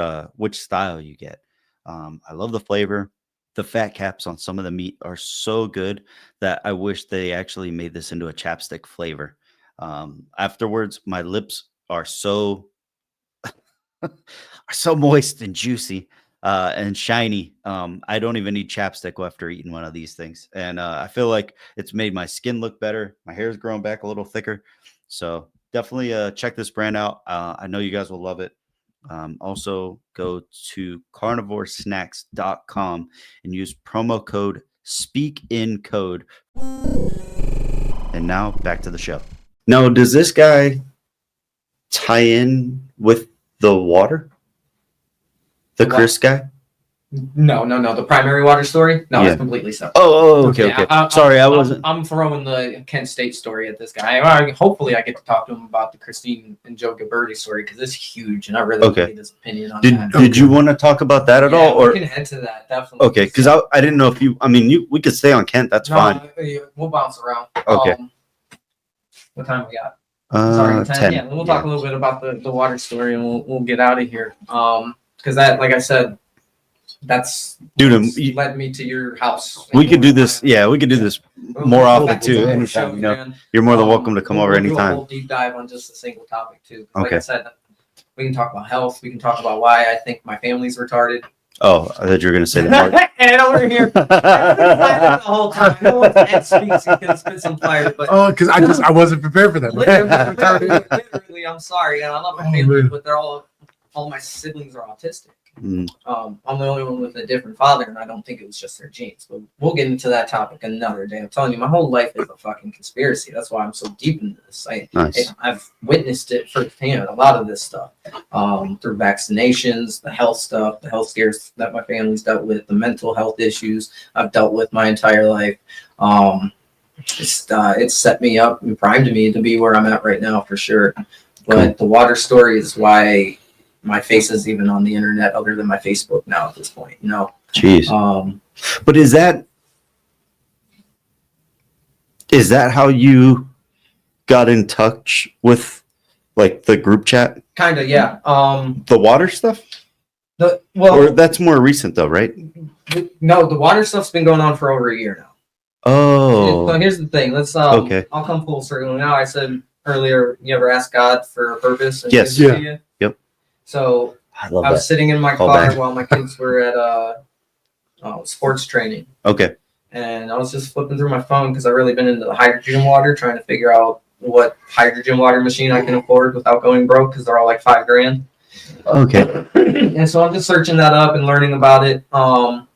style you get. I love the flavor. The fat caps on some of the meat are so good that I wish they actually made this into a chapstick flavor. Afterwards, my lips are so moist and juicy. And shiny. I don't even need chapstick after eating one of these things. And I feel like it's made my skin look better. My hair's grown back a little thicker. So definitely check this brand out. I know you guys will love it. Also go to carnivoresnacks.com and use promo code SpeakInCOAD. And now back to the show. Now, does this guy tie in with the water? The Chris guy? No. The primary water story? No, Yeah. It's completely separate. Okay. Sorry, I wasn't. I'm throwing the Kent State story at this guy. Hopefully, I get to talk to him about the Christine and Joe Gabberti story because it's huge, and I really need his opinion on that. Did you want to talk about that at all? Or we can head to that, definitely. Okay, because I didn't know if you. I mean, we could stay on Kent. That's fine. We'll bounce around. Okay. What time we got? Sorry, 10. Yeah, we'll talk a little bit about the water story, and we'll get out of here. Because that, like I said, that's led me to your house. We could do this. Yeah, we could do this more often too. Anytime, you're more than welcome to come over anytime. Do a whole deep dive on just a single topic too. Okay. Like I said, we can talk about health. We can talk about why I think my family's retarded. Oh, I thought you were going to say that. And over here, the whole time. No one speaks. He can spit some fire, but because I wasn't prepared for that. literally, I'm sorry. And I love my family, but they're all my siblings are autistic. I'm the only one with a different father, and I don't think it was just their genes. But we'll get into that topic another day. I'm telling you, my whole life is a fucking conspiracy. That's why I'm so deep into this. I've witnessed it firsthand, a lot of this stuff, through vaccinations, the health stuff, the health scares that my family's dealt with, the mental health issues I've dealt with my entire life. It's set me up and primed me to be where I'm at right now for sure. But the water story is why my face is even on the internet other than my Facebook now at this point, Jeez. But is that how you got in touch with like the group chat? Kind of, yeah. The water stuff? Or that's more recent though, right? No, the water stuff's been going on for over a year now. Oh. So here's the thing. Okay. I'll come full circle now. I said earlier, you ever ask God for a purpose? And yes. Yeah. You? Yep. So I was sitting in my car while my kids were at sports training. Okay. And I was just flipping through my phone because I've really been into the hydrogen water, trying to figure out what hydrogen water machine I can afford without going broke because they're all like $5,000. Okay. And so I'm just searching that up and learning about it. And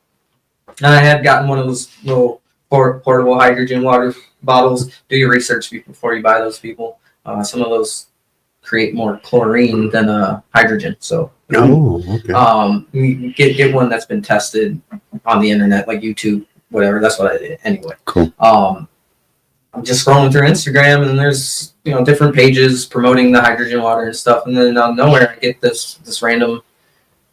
I had gotten one of those little portable hydrogen water bottles. Do your research before you buy those, people. Some of those create more chlorine than hydrogen. So get one that's been tested on the internet, like YouTube, whatever. That's what I did anyway. Cool. I'm just scrolling through Instagram, and there's different pages promoting the hydrogen water and stuff, and then out of nowhere I get this random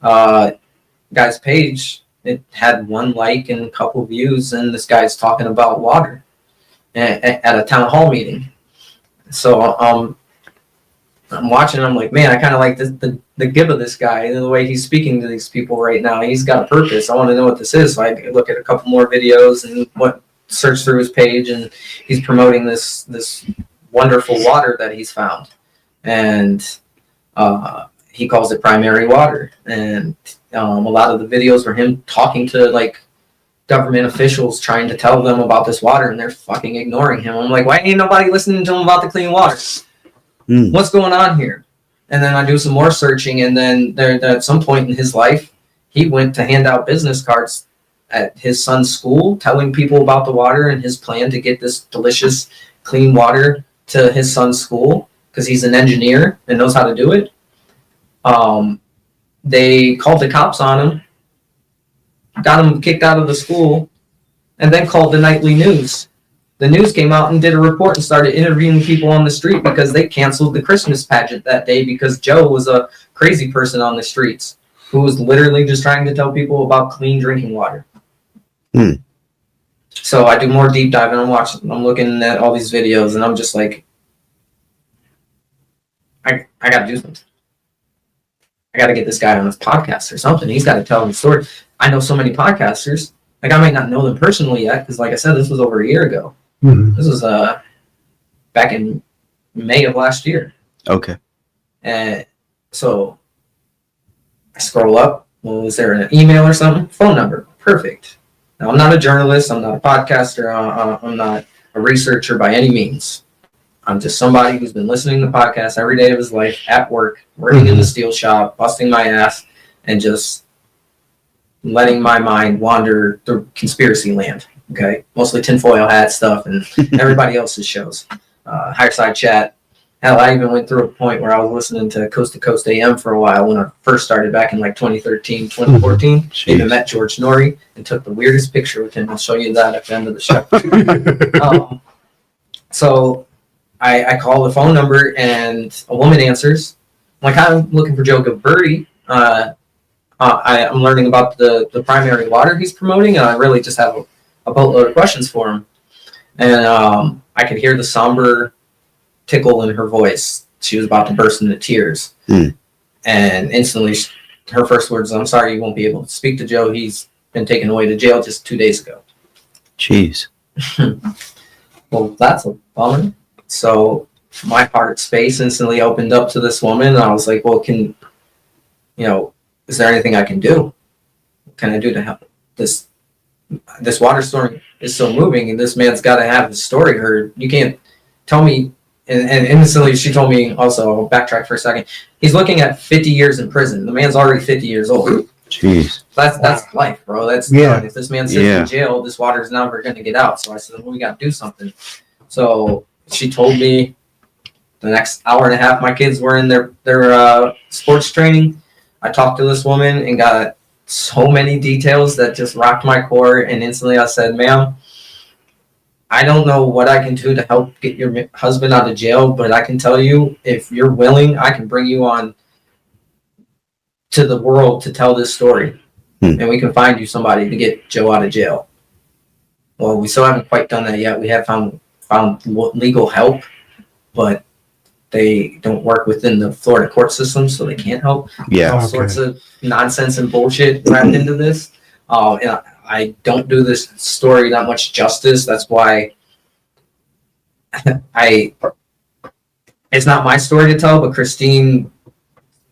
guy's page. It had 1 like and a couple views, and this guy's talking about water at a town hall meeting. So I'm watching. I'm like, man, I kind of like the give of this guy and the way he's speaking to these people right now. He's got a purpose. I want to know what this is. So I look at a couple more videos and what searched through his page, and he's promoting this wonderful water that he's found, and he calls it primary water. And a lot of the videos were him talking to like government officials, trying to tell them about this water, and they're fucking ignoring him. I'm like, why ain't nobody listening to him about the clean water? What's going on here? And then I do some more searching, and then there at some point in his life, he went to hand out business cards at his son's school, telling people about the water and his plan to get this delicious, clean water to his son's school, because he's an engineer and knows how to do it. They called the cops on him, got him kicked out of the school, and then called the nightly news. The news came out and did a report and started interviewing people on the street because they canceled the Christmas pageant that day because Joe was a crazy person on the streets who was literally just trying to tell people about clean drinking water. So I do more deep dive, and I'm looking at all these videos, and I'm just like, I got to do something. I got to get this guy on this podcast or something. He's got to tell him the story. I know so many podcasters. Like, I might not know them personally yet, because like I said, this was over a year ago. This was back in May of last year. Okay. And so I scroll up. Well, was there an email or something? Phone number. Perfect. Now, I'm not a journalist. I'm not a podcaster. I'm not a researcher by any means. I'm just somebody who's been listening to podcasts every day of his life at work, working in the steel shop, busting my ass, and just letting my mind wander through conspiracy land. Okay, mostly tinfoil hat stuff and everybody else's shows. Higher Side Chat. Hell, I even went through a point where I was listening to Coast to Coast AM for a while when I first started back in like 2013, 2014. Even met George Norrie and took the weirdest picture with him. I'll show you that at the end of the show. So I call the phone number and a woman answers. I'm like, I'm looking for Joe Gilberti. I'm learning about the primary water he's promoting, and I really just have a boatload of questions for him. And I could hear the somber tickle in her voice. She was about to burst into tears. And instantly, her first words, I'm sorry you won't be able to speak to Joe. He's been taken away to jail just 2 days ago. Jeez. Well, that's a bummer. So my heart space instantly opened up to this woman. And I was like, well, is there anything I can do? What can I do to help? This water story is so moving, and this man's got to have his story heard. You can't tell me. And instantly she told me also, I'll backtrack for a second. He's looking at 50 years in prison. The man's already 50 years old. Jeez. That's life, bro. That's done. If this man sits in jail, this water is never going to get out. So I said, well, we got to do something. So she told me the next hour and a half my kids were in their sports training. I talked to this woman and got so many details that just rocked my core. And instantly I said, ma'am, I don't know what I can do to help get your husband out of jail, but I can tell you, if you're willing, I can bring you on to the world to tell this story. And we can find you somebody to get Joe out of jail. Well, we still haven't quite done that yet. We have found legal help, but they don't work within the Florida court system, so they can't help. All sorts of nonsense and bullshit wrapped into this. And I don't do this story that much justice. That's why it's not my story to tell, but Christine,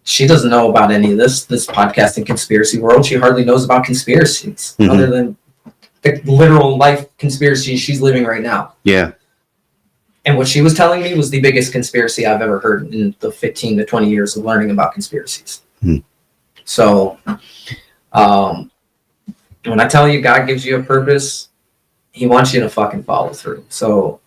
she doesn't know about any of this podcasting conspiracy world. She hardly knows about conspiracies other than the literal life conspiracy she's living right now. Yeah. And what she was telling me was the biggest conspiracy I've ever heard in the 15 to 20 years of learning about conspiracies. So, when I tell you God gives you a purpose, he wants you to fucking follow through. So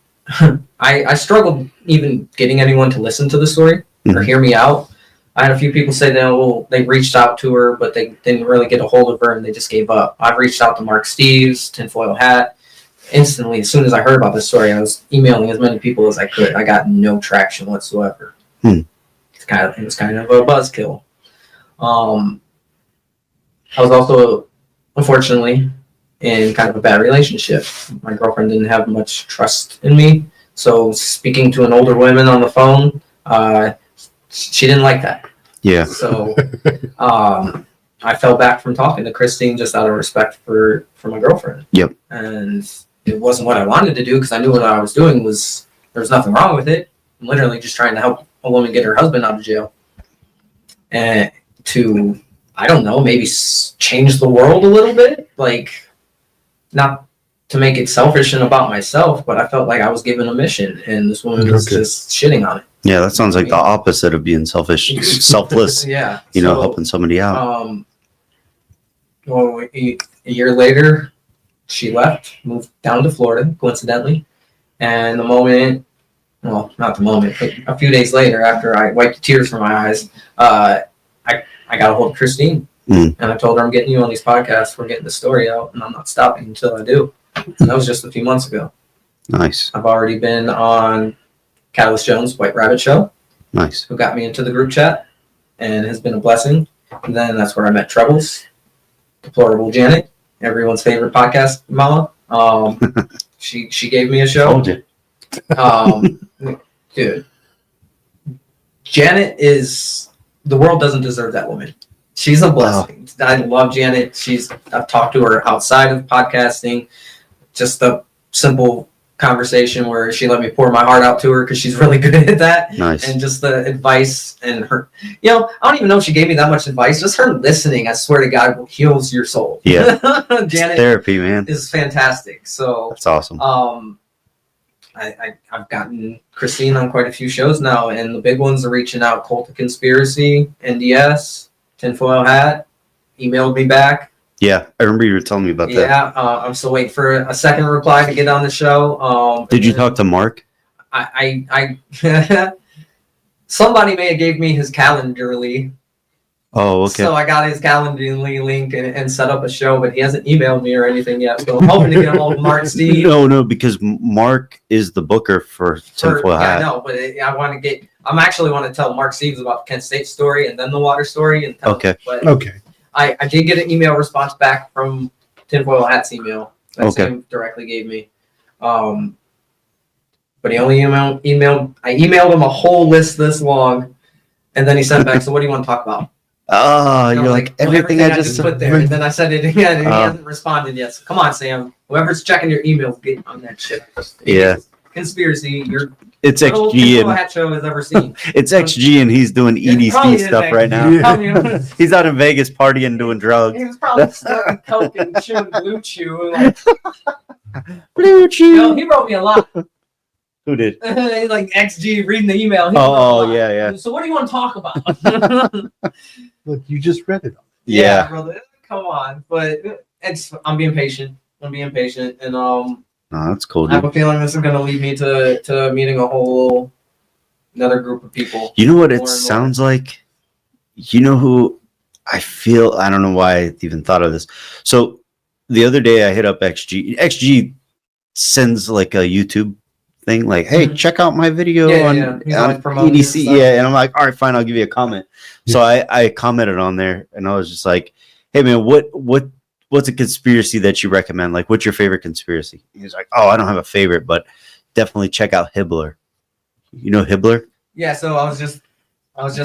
I struggled even getting anyone to listen to the story or hear me out. I had a few people say that, they reached out to her, but they didn't really get a hold of her and they just gave up. I've reached out to Mark Steves, Tinfoil Hat. Instantly, as soon as I heard about this story, I was emailing as many people as I could. I got no traction whatsoever. It was kind of a buzzkill. I was also, unfortunately, in kind of a bad relationship. My girlfriend didn't have much trust in me, so speaking to an older woman on the phone, she didn't like that. Yeah. So I fell back from talking to Christine just out of respect for my girlfriend. Yep. And it wasn't what I wanted to do because I knew what I was doing was there was nothing wrong with it. I'm literally just trying to help a woman get her husband out of jail, and to, I don't know, maybe change the world a little bit, like not to make it selfish and about myself, but I felt like I was given a mission, and this woman was just shitting on it. Yeah, that sounds like the opposite of being selfish, selfless. Yeah, helping somebody out. Well, a year later, she left, moved down to Florida, coincidentally, and not the moment, but a few days later, after I wiped the tears from my eyes, I got a hold of Christine, and I told her, I'm getting you on these podcasts, we're getting the story out, and I'm not stopping until I do. And that was just a few months ago. Nice. I've already been on Catalyst Jones' White Rabbit Show. Nice. Who got me into the group chat, and has been a blessing. And then that's where I met Trebles, Deplorable Janet, everyone's favorite podcast mama. She gave me a show. Told you. Dude, Janet is, the world doesn't deserve that woman. She's a blessing. Wow. I love Janet. I've talked to her outside of podcasting. Just a simple conversation where she let me pour my heart out to her because she's really good at that. Nice. And just the advice and her, I don't even know if she gave me that much advice. Just her listening, I swear to God, heals your soul. Yeah. Janet Therapy, man. is fantastic. So that's awesome. I've gotten Christine on quite a few shows now, and the big ones are reaching out. Cult of Conspiracy, NDS, Tinfoil Hat, emailed me back. Yeah, I remember you were telling me about that. Yeah, I'm still waiting for a second reply to get on the show. Did you talk to Mark? I somebody may have gave me his Calendly. Oh, okay. So I got his Calendly link and set up a show, but he hasn't emailed me or anything yet. So I'm hoping to get a hold of Mark Steve. No, because Mark is the booker for Tinfoil Hat. Yeah, I know, but I'm actually want to tell Mark Steves about the Kent State story and then the water story. And okay. Okay. I did get an email response back from Tinfoil Hat's email. That's him directly gave me. But he only emailed. I emailed him a whole list this long, and then he sent back. So what do you want to talk about? You're like everything I just put there, and then I said it again, and he hasn't responded yet. So come on, Sam. Whoever's checking your emails, get on that shit. Yeah. Conspiracy. It's XG Tinfoil Hat show has ever seen. It's XG and he's doing EDC stuff right now. Yeah. He's out in Vegas partying, doing drugs. He was probably smoking coke and chewing Blue Chew. Like, Blue Chew. he wrote me a lot. Who did? Like XG reading the email. Yeah. So what do you want to talk about? Look, you just read it. Yeah. Brother. Come on, but I'm being patient. And No, that's cool, I have dude. a feeling this is going to lead me to meeting another group of people. You know what it sounds like? You know who I feel? I don't know why I even thought of this. So the other day I hit up XG. XG sends like a YouTube thing like, hey, check out my video on EDC. Yeah, and I'm like, all right, fine, I'll give you a comment. So I commented on there, and I was just like, hey, man, what's a conspiracy that you recommend? Like, what's your favorite conspiracy? He's like, oh, I don't have a favorite, but definitely check out Hibbler. You know Hibbler? Yeah, so I was just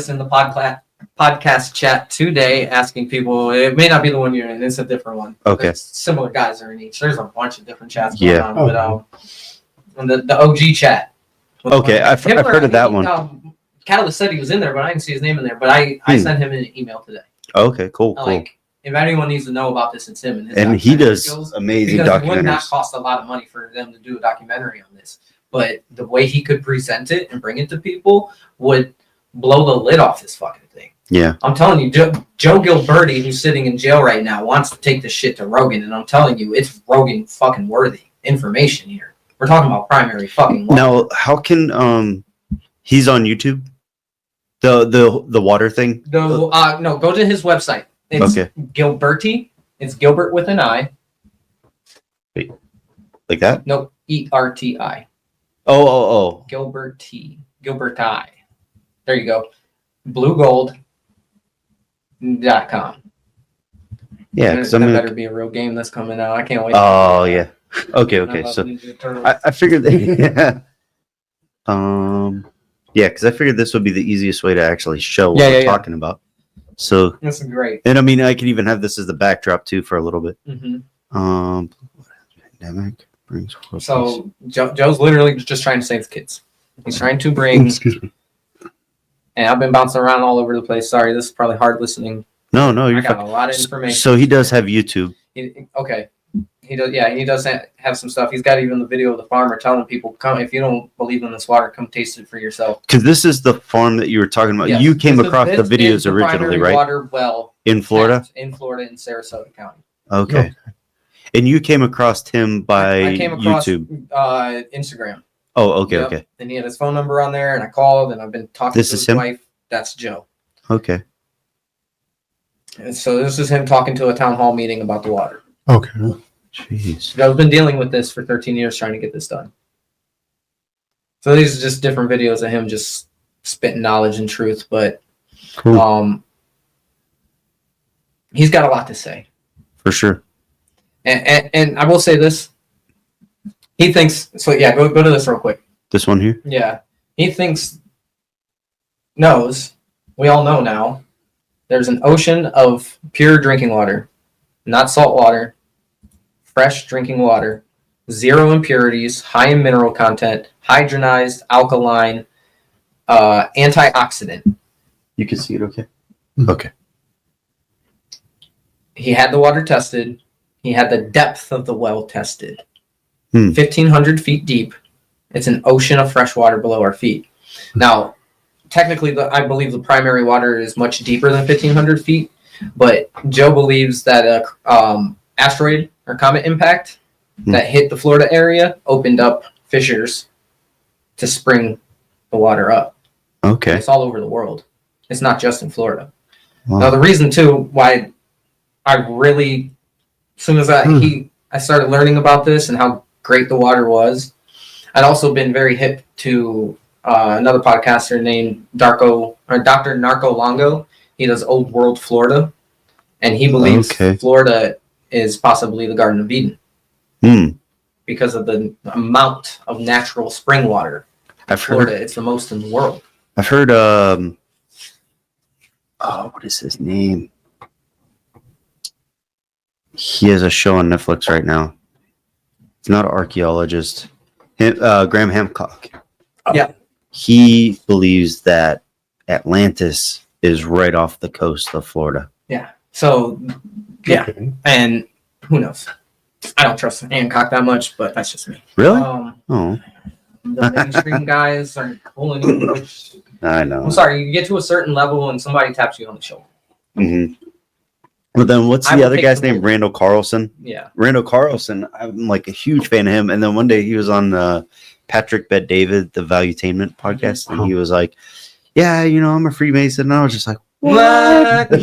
in the podcast chat today asking people. It may not be the one you're in. It's a different one. Okay. There's similar guys are in each. There's a bunch of different chats going on. But on the OG chat. Okay, I've heard of that one. Catalyst said he was in there, but I didn't see his name in there. But I sent him an email today. Okay, cool. If anyone needs to know about this, it's him. And he does amazing documentaries. It would not cost a lot of money for them to do a documentary on this. But the way he could present it and bring it to people would blow the lid off this fucking thing. Yeah. I'm telling you, Joe Gilberti, who's sitting in jail right now, wants to take this shit to Rogan. And I'm telling you, it's Rogan fucking worthy information here. We're talking about primary fucking law. Now, how can he's on YouTube? The water thing? No, go to his website. It's Gilberti. It's Gilbert with an I. Wait, like that? No, ERTI. Oh. Gilberti. There you go. Bluegold.com. Yeah, because that better be a real game that's coming out. I can't wait. Oh, yeah. Okay. So I figured that. Yeah, because I figured this would be the easiest way to actually show what we're talking about. So this is great. And I mean, I could even have this as the backdrop too for a little bit. Mm-hmm. Pandemic. Brings world peace. So Joe's literally just trying to save the kids. He's trying to bring. Excuse me. And I've been bouncing around all over the place. Sorry, this is probably hard listening. No, I you're got fine. a lot of information. So he does have YouTube. Okay. He does. Yeah, he does have some stuff. He's got even the video of the farmer telling people, "Come if you don't believe in this water, come taste it for yourself." Because this is the farm that you were talking about. Yes. You came This is- across the this videos is the originally, primary right? Water well In Florida? in Florida in Sarasota County. Okay. And you came across him by I came across YouTube. Instagram. Oh, okay, Yep. okay. And he had his phone number on there, and I called, and I've been talking This to is his him? wife. That's Joe. Okay. And so this is him talking to a town hall meeting about the water. Okay. Jeez. Joe's been dealing with this for 13 years trying to get this done. So these are just different videos of him just spitting knowledge and truth, but Cool. He's got a lot to say. For sure. And I will say this. He thinks so. Yeah, go to this real quick. This one here? Yeah, he knows. We all know now. There's an ocean of pure drinking water, not salt water, fresh drinking water, zero impurities, high in mineral content, hydrogenized, alkaline, antioxidant. You can see it, okay? Mhm. Okay. He had the water tested. He had the depth of the well tested. 1,500 feet deep. It's an ocean of fresh water below our feet. Now, technically, I believe the primary water is much deeper than 1,500 feet, but Joe believes that a asteroid or comet impact that hit the Florida area opened up fissures to spring the water up. Okay. It's all over the world. It's not just in Florida. Wow. Now, the reason, too, why I really, as soon as I started learning about this and how great the water was, I'd also been very hip to another podcaster named Dr. Narco Longo. He does Old World Florida, and he believes Florida is possibly the Garden of Eden because of the amount of natural spring water. I've Florida, heard. it's the most in the world. I've heard. What is his name? He has a show on Netflix right now. He's not an archaeologist. Graham Hancock. Yeah. He believes that Atlantis is right off the coast of Florida. Yeah. So, yeah. Okay. And who knows? I don't trust Hancock that much, but that's just me. Really? The mainstream guys are pulling you, which I know. I'm sorry, you get to a certain level and somebody taps you on the shoulder. Mm-hmm. But then what's I the would other take guy's the name? bull. Randall Carlson. Yeah. Randall Carlson, I'm like a huge fan of him. And then one day he was on Patrick Bet David, the Valuetainment podcast, and he was like, "Yeah, I'm a Freemason." And I was just like, "What?" What? What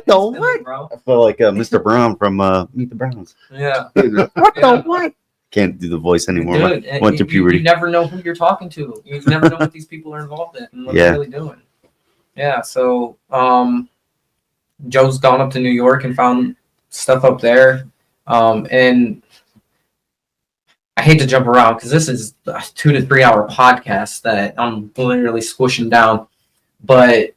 the what? Bro. I feel like Mr. Brown from Meet the Browns. Yeah. What Yeah. the what? Can't do the voice anymore. Dude, Went through puberty. You never know who you're talking to. You never know what these people are involved in and what Yeah. they're really doing. Yeah. So, Joe's gone up to New York and found stuff up there. And I hate to jump around because this is a 2 to 3 hour podcast that I'm literally squishing down. But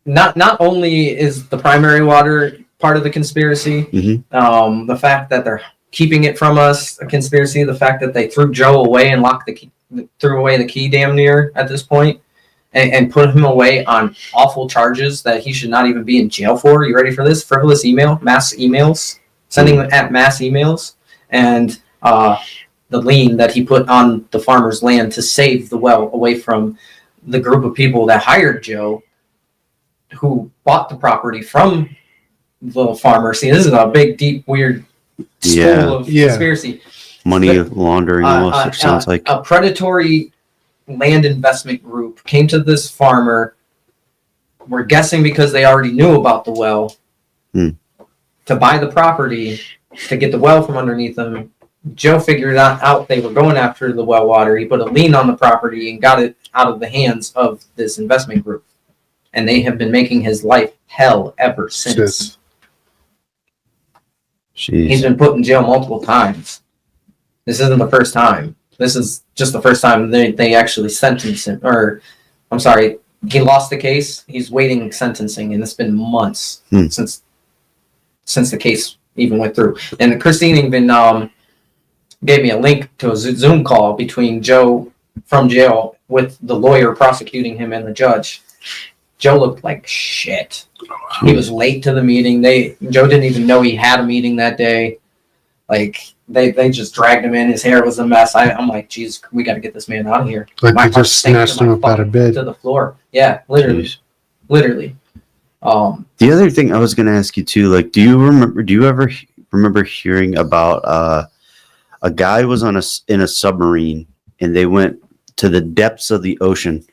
not only is the primary water part of the conspiracy, the fact that they're keeping it from us a conspiracy, the fact that they threw Joe away and threw away the key damn near at this point, and put him away on awful charges that he should not even be in jail for. You ready for this? Frivolous mass emails, sending at mass emails, and the lien that he put on the farmer's land to save the well away from the group of people that hired Joe, who bought the property from the farmer. See, this is a big, deep, weird school of conspiracy. Money laundering almost, it sounds like. A predatory land investment group came to this farmer. We're guessing because they already knew about the well to buy the property to get the well from underneath them. Joe figured out they were going after the well water. He put a lien on the property and got it out of the hands of this investment group. And they have been making his life hell ever since. He's been put in jail multiple times. This isn't the first time. This is just the first time they actually sentenced him. Or, I'm sorry, he lost the case. He's waiting sentencing, and it's been months since the case even went through. And Christine even gave me a link to a Zoom call between Joe from jail with the lawyer prosecuting him and the judge. Joe looked like shit. He was late to the meeting. Joe didn't even know he had a meeting that day. Like they just dragged him in. His hair was a mess. I'm like, geez, we got to get this man out of here. Like My they heart just sank to snatched him my up out of fucking- bed. to the floor. Yeah, literally. Jeez. Literally. The other thing I was going to ask you too, like, do you ever remember hearing about a guy was in a submarine and they went to the depths of the ocean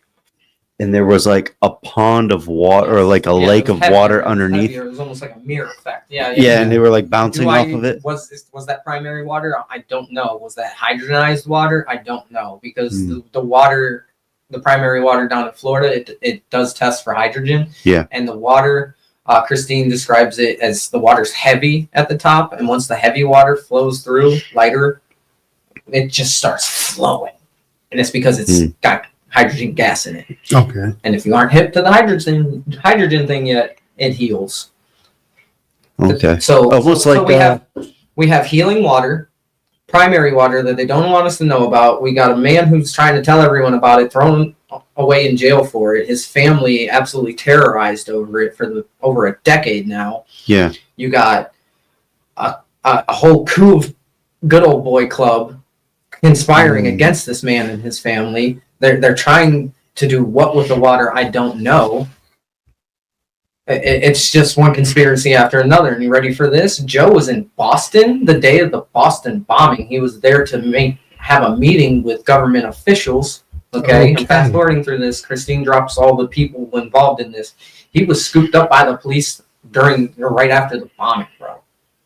and there was like a pond of water or like a Yeah, lake it of was water heavier, underneath. It was almost like a mirror effect. Yeah. Yeah, and they were like bouncing off of it. Was that primary water? I don't know. Was that hydrogenized water? I don't know because the water, the primary water down in Florida, it does test for hydrogen. Yeah. And the water, Christine describes it as the water's heavy at the top, and once the heavy water flows through, lighter, it just starts flowing, and it's because it's got hydrogen gas in it. Okay. And if you aren't hip to the hydrogen thing yet, it heals. Okay. So Almost so like we have healing water, primary water that they don't want us to know about. We got a man who's trying to tell everyone about it, thrown away in jail for it. His family absolutely terrorized over it for over a decade now. Yeah. You got a whole coup of good old boy club conspiring against this man and his family. They're trying to do what with the water, I don't know. It's just one conspiracy after another. And you ready for this? Joe was in Boston the day of the Boston bombing. He was there to have a meeting with government officials. Okay. And fast forwarding through this, Christine drops all the people involved in this. He was scooped up by the police right after the bombing, bro.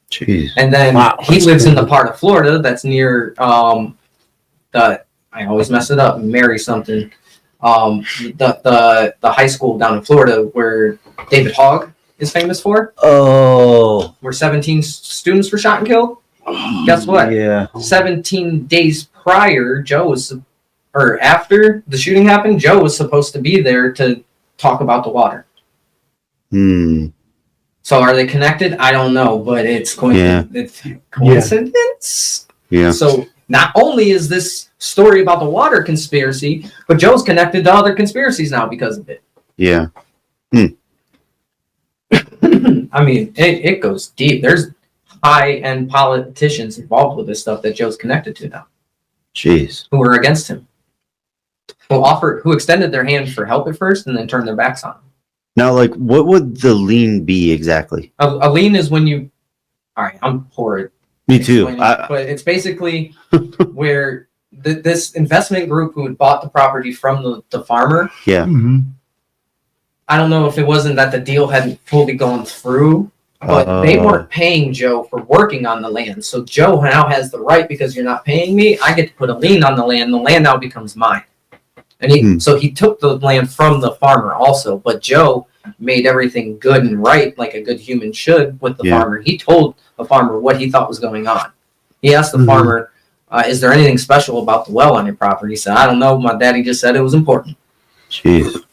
Jeez. And then he lives in the part of Florida that's near I always mess it up, Mary something. The high school down in Florida where David Hogg is famous for. Oh. Where 17 students were shot and killed. Guess what? Yeah. 17 days prior, after the shooting happened, Joe was supposed to be there to talk about the water. So are they connected? I don't know, but it's it's coincidence. Yeah. So not only is this story about the water conspiracy, but Joe's connected to other conspiracies now because of it. Yeah. I mean, it goes deep. There's high-end politicians involved with this stuff that Joe's connected to now. Jeez. Who are against him. Who extended their hand for help at first and then turned their backs on him. Now, like, what would the lien be exactly? A lien is when you... All right, I'm poor at Me too. explaining, but it's basically where this investment group who had bought the property from the farmer... Yeah. Mm-hmm. I don't know if it wasn't that the deal hadn't fully gone through, but they weren't paying Joe for working on the land. So Joe now has the right, because you're not paying me, I get to put a lien on the land. The land now becomes mine. And so he took the land from the farmer also, but Joe made everything good and right, like a good human should, with the farmer. He told the farmer what he thought was going on. He asked the farmer, is there anything special about the well on your property? He said, I don't know. My daddy just said it was important. Jeez.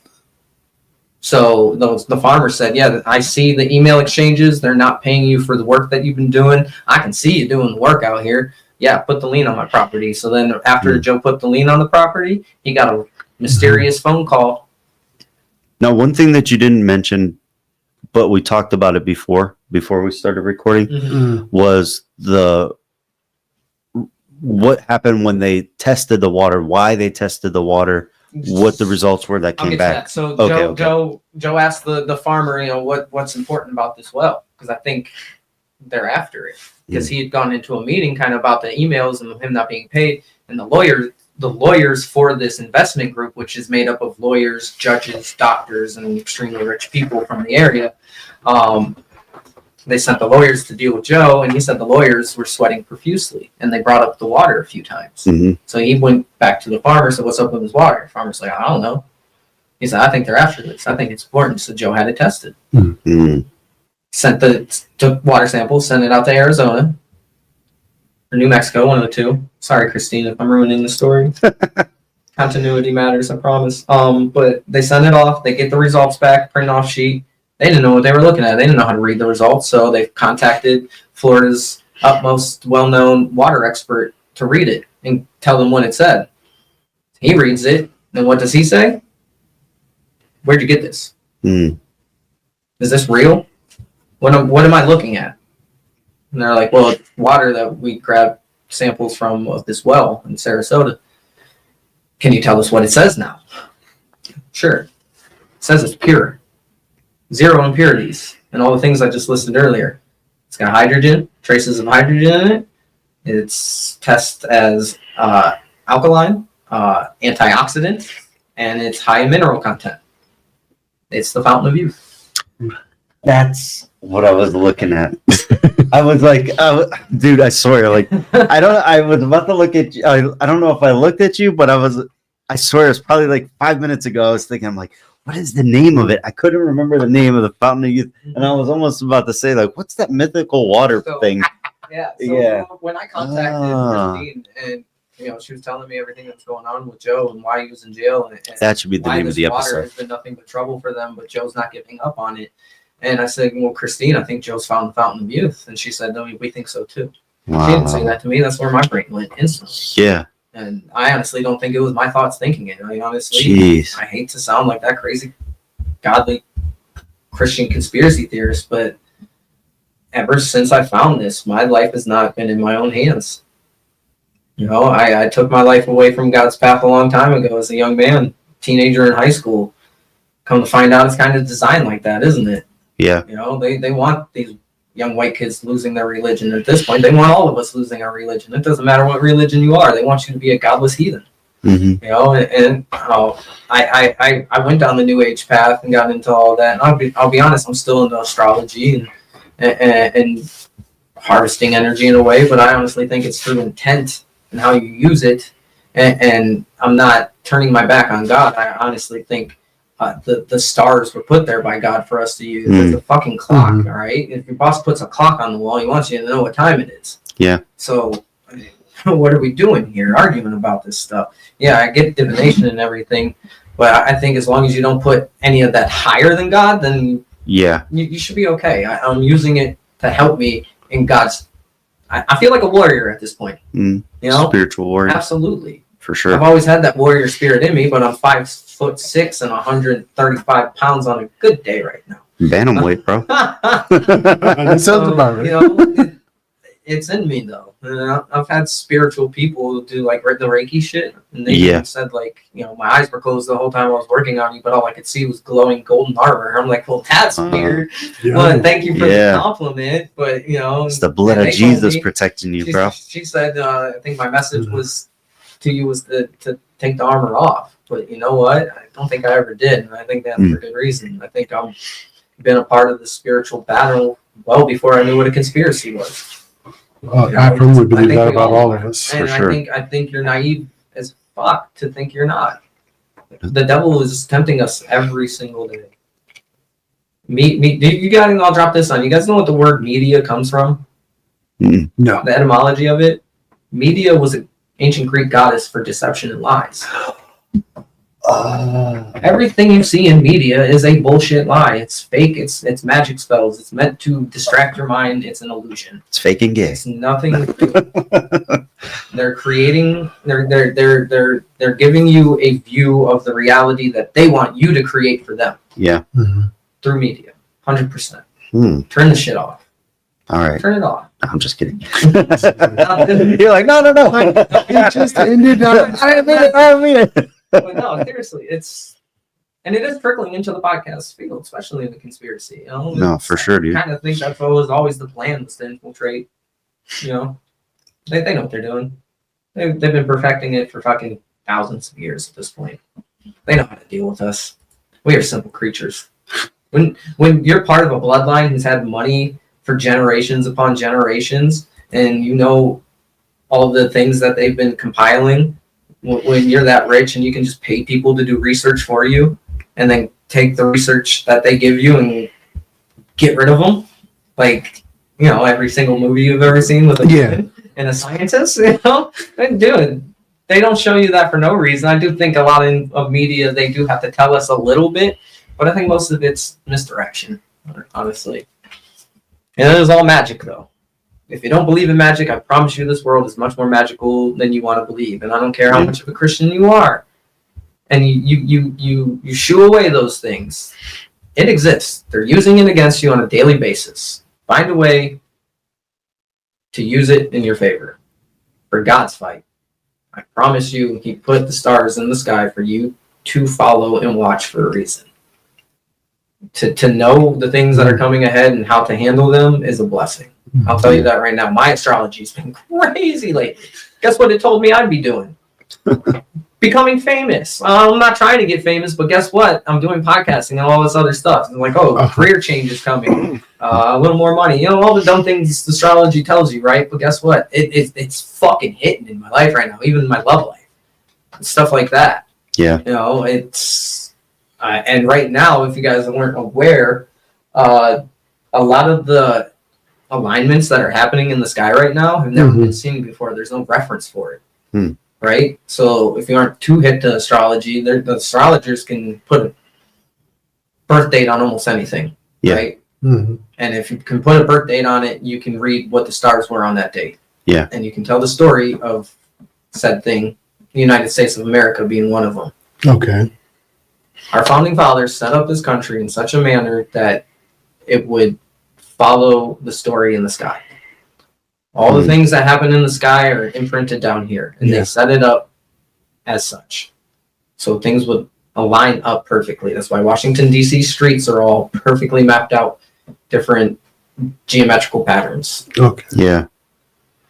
So the farmer said, yeah, I see the email exchanges. They're not paying you for the work that you've been doing. I can see you doing the work out here. Yeah, put the lien on my property. So then after Joe put the lien on the property, he got a mysterious phone call. Now, one thing that you didn't mention, but we talked about it before we started recording, was what happened when they tested the water, why they tested the water, what the results were that came back. That. So Okay. Joe asked the farmer, what's important about this well, because I think they're after it, because he had gone into a meeting kind of about the emails and him not being paid, and the lawyers for this investment group, which is made up of lawyers, judges, doctors, and extremely rich people from the area. They sent the lawyers to deal with Joe, and he said the lawyers were sweating profusely, and they brought up the water a few times. So he went back to the farmer, said, what's up with his water? The farmer's like, I don't know. He said, I think they're after this. I think it's important. So Joe had it tested. Took water samples, sent it out to Arizona, or New Mexico, one of the two. Sorry, Christine, if I'm ruining the story. Continuity matters, I promise. But they send it off. They get the results back, print off sheet. They didn't know what they were looking at. They didn't know how to read the results, so they contacted Florida's utmost well-known water expert to read it and tell them what it said. He reads it, and what does he say? Where'd you get this? Is this real? What am I looking at? And they're like, well, it's water that we grabbed samples from of this well in Sarasota. Can you tell us what it says now? Sure. It says it's pure. 0 impurities. And all the things I just listed earlier. It's got hydrogen, traces of hydrogen in it. It's tested as alkaline, antioxidant, and it's high in mineral content. It's the fountain of youth. That's what I was looking at. I was like, dude, I swear, like, I was about to look at you. I don't know if I looked at you, but I swear it was probably like 5 minutes ago. I was thinking, I'm like, what is the name of it? I couldn't remember the name of the fountain of youth. And I was almost about to say, like, what's that mythical water thing? Yeah. When I contacted Christine and, she was telling me everything that's going on with Joe and why he was in jail. And that should be the name of the water episode. has been nothing but trouble for them, but Joe's not giving up on it. And I said, well, Christine, I think Joe's found the fountain of youth. And she said, no, we think so too. Wow. She didn't say that to me. That's where my brain went instantly. Yeah. And I honestly don't think it was my thoughts thinking it. I honestly, Jeez. I hate to sound like that crazy, godly Christian conspiracy theorist, but ever since I found this, my life has not been in my own hands. I took my life away from God's path a long time ago as a young man, teenager in high school. Come to find out, it's kind of designed like that, isn't it? Yeah. They want these young white kids losing their religion. At this point, they want all of us losing our religion. It doesn't matter what religion you are. They want you to be a godless heathen. Mm-hmm. I went down the New Age path and got into all that. And I'll be honest, I'm still into astrology and harvesting energy in a way, but I honestly think it's through intent and how you use it. And I'm not turning my back on God. I honestly think the stars were put there by God for us to use. It's a fucking clock, all right? If your boss puts a clock on the wall, he wants you to know what time it is. Yeah. So what are we doing here? Arguing about this stuff. Yeah, I get divination and everything, but I think as long as you don't put any of that higher than God, then you should be okay. I'm using it to help me in God's. I feel like a warrior at this point. Spiritual warrior. Absolutely. For sure. I've always had that warrior spirit in me, but I'm 5'6" and 135 pounds on a good day right now. Bantamweight, bro. That sounds about right. It's in me though. I've had spiritual people do like the Reiki shit, and they even said like, my eyes were closed the whole time I was working on you, but all I could see was glowing golden armor. I'm like, well, that's weird. Well, thank you for the compliment, but it's the blood of Jesus protecting you, bro. She said, I think my message was to you was to take the armor off, but you know what? I don't think I ever did, and I think that's for good reason. I think I've been a part of the spiritual battle well before I knew what a conspiracy was. I firmly believe that about all of us. And for sure. I think you're naive as fuck to think you're not. The devil is tempting us every single day. You guys, I'll drop this on. You guys know what the word media comes from? No. The etymology of it? Media was an ancient Greek goddess for deception and lies. Everything you see in media is a bullshit lie. It's fake. It's magic spells. It's meant to distract your mind. It's an illusion. It's fake and gay. It's nothing. They're creating. They're giving you a view of the reality that they want you to create for them. Yeah. Through media, 100%. Turn the shit off. All right. Turn it off. I'm just kidding. You're like, no. It just ended. I didn't mean it. But no, seriously, it is trickling into the podcast field, especially in the conspiracy. No, for sure, dude. I kind of think that's what was always the plan, was to infiltrate. They know what they're doing. They've been perfecting it for fucking thousands of years at this point. They know how to deal with us. We are simple creatures. When you're part of a bloodline who's had money for generations upon generations, and you know all the things that they've been compiling. When you're that rich and you can just pay people to do research for you and then take the research that they give you and get rid of them, like, every single movie you've ever seen with a human and a scientist, they don't show you that for no reason. I do think a lot of media, they do have to tell us a little bit, but I think most of it's misdirection, honestly. And it was all magic, though. If you don't believe in magic, I promise you this world is much more magical than you want to believe. And I don't care how much of a Christian you are. And you shoo away those things. It exists. They're using it against you on a daily basis. Find a way to use it in your favor. For God's fight. I promise you, he put the stars in the sky for you to follow and watch for a reason. To know the things that are coming ahead and how to handle them is a blessing. I'll tell you that right now. My astrology's been crazy lately. Guess what it told me I'd be doing? Becoming famous. I'm not trying to get famous, but guess what? I'm doing podcasting and all this other stuff. I'm like, career change is coming. A little more money. You know, all the dumb things astrology tells you, right? But guess what? It's fucking hitting in my life right now, even in my love life. Stuff like that. Yeah. You know, it's... and right now, if you guys weren't aware, a lot of the alignments that are happening in the sky right now have never been seen before. There's no reference for it. Right? So if you aren't too hip to astrology, the astrologers can put a birth date on almost anything, right? And if you can put a birth date on it, you can read what the stars were on that date. Yeah. And you can tell the story of said thing, the United States of America being one of them. Okay. Our founding fathers set up this country in such a manner that it would follow the story in the sky. All the things that happen in the sky are imprinted down here, and they set it up as such. So things would align up perfectly. That's why Washington, D.C. streets are all perfectly mapped out, different geometrical patterns. Okay. Yeah.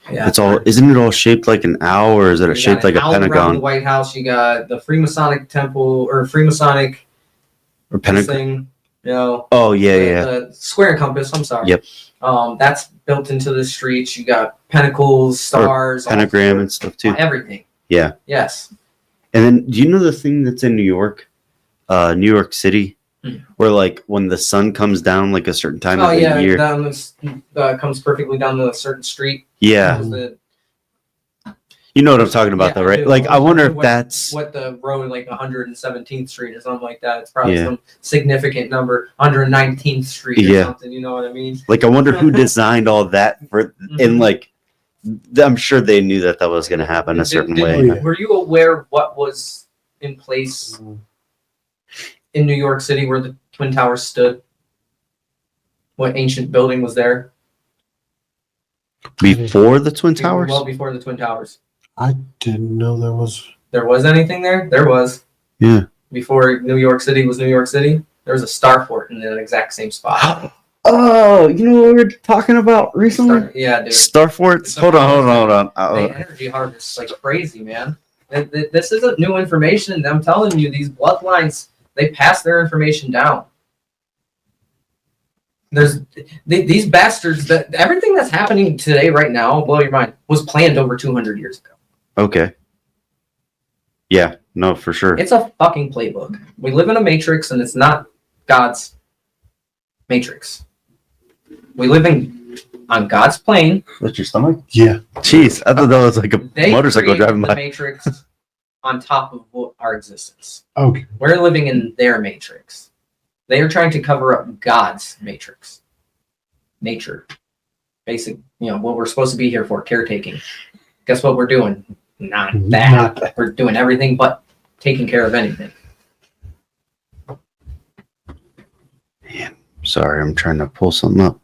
It's all, isn't it all shaped like an owl, or is it shaped like a pentagon? Around the White House, you got the Freemasonic temple, or Freemasonic or pentagon thing. You know, the square and compass. I'm sorry. Yep. That's built into the streets. You got pentacles, stars, pentagram and stuff too. Everything. Yeah. Yes. And then, do you know the thing that's in New York City, where like when the sun comes down like a certain time of the year, down this comes perfectly down a certain street. Yeah. You know what I'm talking about, though, right? Like, I wonder if that's what the road, like 117th Street or something like that. It's probably some significant number, 119th Street or something. You know what I mean? Like, I wonder who designed all that for, and like, I'm sure they knew that was going to happen a certain way. Were you aware what was in place in New York City where the Twin Towers stood? What ancient building was there? Before the Twin Towers? Well, before the Twin Towers. I didn't know there was. There was anything there? There was. Yeah. Before New York City was New York City, there was a star fort in the exact same spot. Oh, you know what we were talking about recently? Dude. Star forts? Hold on. They energy harvest like crazy, man. This isn't new information. I'm telling you, these bloodlines, they pass their information down. There's these bastards that everything that's happening today right now, blow your mind, was planned over 200 years ago. Okay. Yeah, no, for sure. It's a fucking playbook. We live in a matrix, and it's not God's matrix. We live on God's plane. That's your stomach? Yeah. Jeez, I thought that was like a motorcycle driving by. The matrix on top of our existence. Okay. We're living in their matrix. They are trying to cover up God's matrix. Nature. Basic, what we're supposed to be here for, caretaking. Guess what we're doing? Not that. We're doing everything but taking care of anything. Man, sorry, I'm trying to pull something up.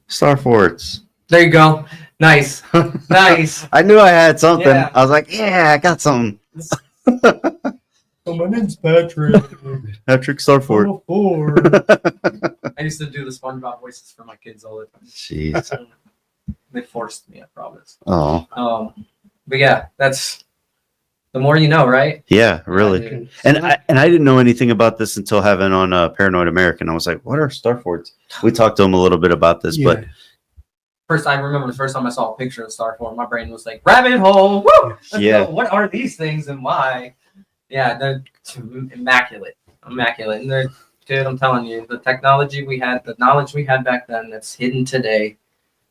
Star forts. There you go. Nice. Nice. I knew I had something. Yeah. I was like, I got something. So my name's Patrick. Patrick Starfort. I used to do the SpongeBob voices for my kids all the time. Jeez. They forced me, I promise. Oh. But yeah, that's the more you know, right? Yeah, really. And I didn't know anything about this until having on Paranoid American. I was like, what are Starforts? We talked to him a little bit about this, but I remember the first time I saw a picture of Starfort, my brain was like, rabbit hole. Woo! Yeah. What are these things and why? Yeah, they're immaculate. And dude, I'm telling you, the technology we had, the knowledge we had back then that's hidden today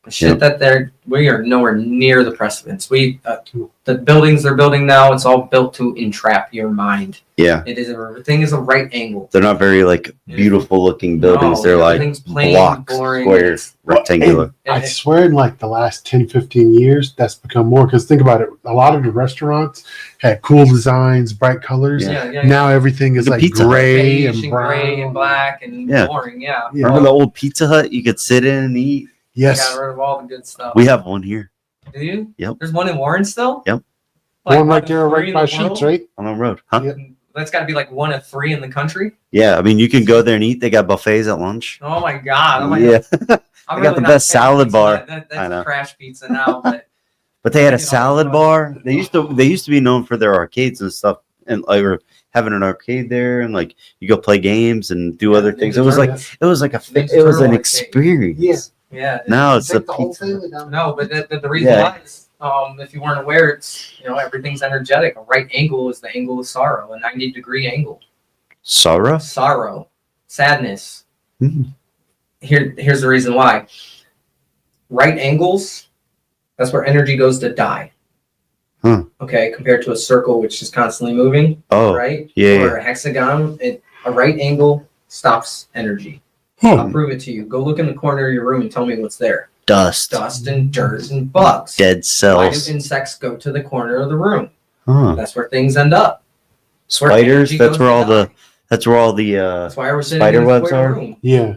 The shit we are nowhere near the precipice. The buildings they're building now, it's all built to entrap your mind. Yeah. Everything is a right angle. They're not very beautiful looking buildings. No, they're like plain, blocks, boring. squares, rectangular. I swear in like the last 10, 15 years, that's become more. Because think about it. A lot of the restaurants had cool designs, bright colors. Yeah. Now everything is The like Pizza Hut. gray and Beige brown. gray and black and boring. Yeah. Remember the old Pizza Hut? You could sit in and eat. Yes. Got rid of all the good stuff. We have one here. Do you? Yep. There's one in Warren still? Yep. One right there, three right in by the Sheets, world? right? On the road. Huh? Yep. That's got to be like 1 of 3 in the country. Yeah. I mean, you can go there and eat. They got buffets at lunch. Oh my god! Yeah. I'm They got the not best a fan of salad pizza. bar. That's I know. trash pizza now. But But they had a You know, salad but- bar. They used to be known for their arcades and stuff, and or having an arcade there, and like you go play games and do other things. It was like Ninja an Turtle arcade. experience. yeah. Now it's a Take the whole pizza. family down. No, but the reason Yeah. why is, if you weren't aware, it's everything's energetic. A right angle is the angle of sorrow, a 90-degree angle. Sorrow. Sorrow, sadness. Hmm. Here's the reason why. Right angles, that's where energy goes to die. Huh. Okay, compared to a circle which is constantly moving, Oh, right? yeah, Or a hexagon, a right angle stops energy. I'll Hmm. prove it to you. Go look in the corner of your room and tell me what's there. dust, Dust and dirt and bugs. dead Why do cells. insects go to the corner of the room? Huh. That's where things end up. That's where Spiders. energy That's goes where to all the. die. That's where all the. That's why we're sitting spider in a webs square are? room. Yeah.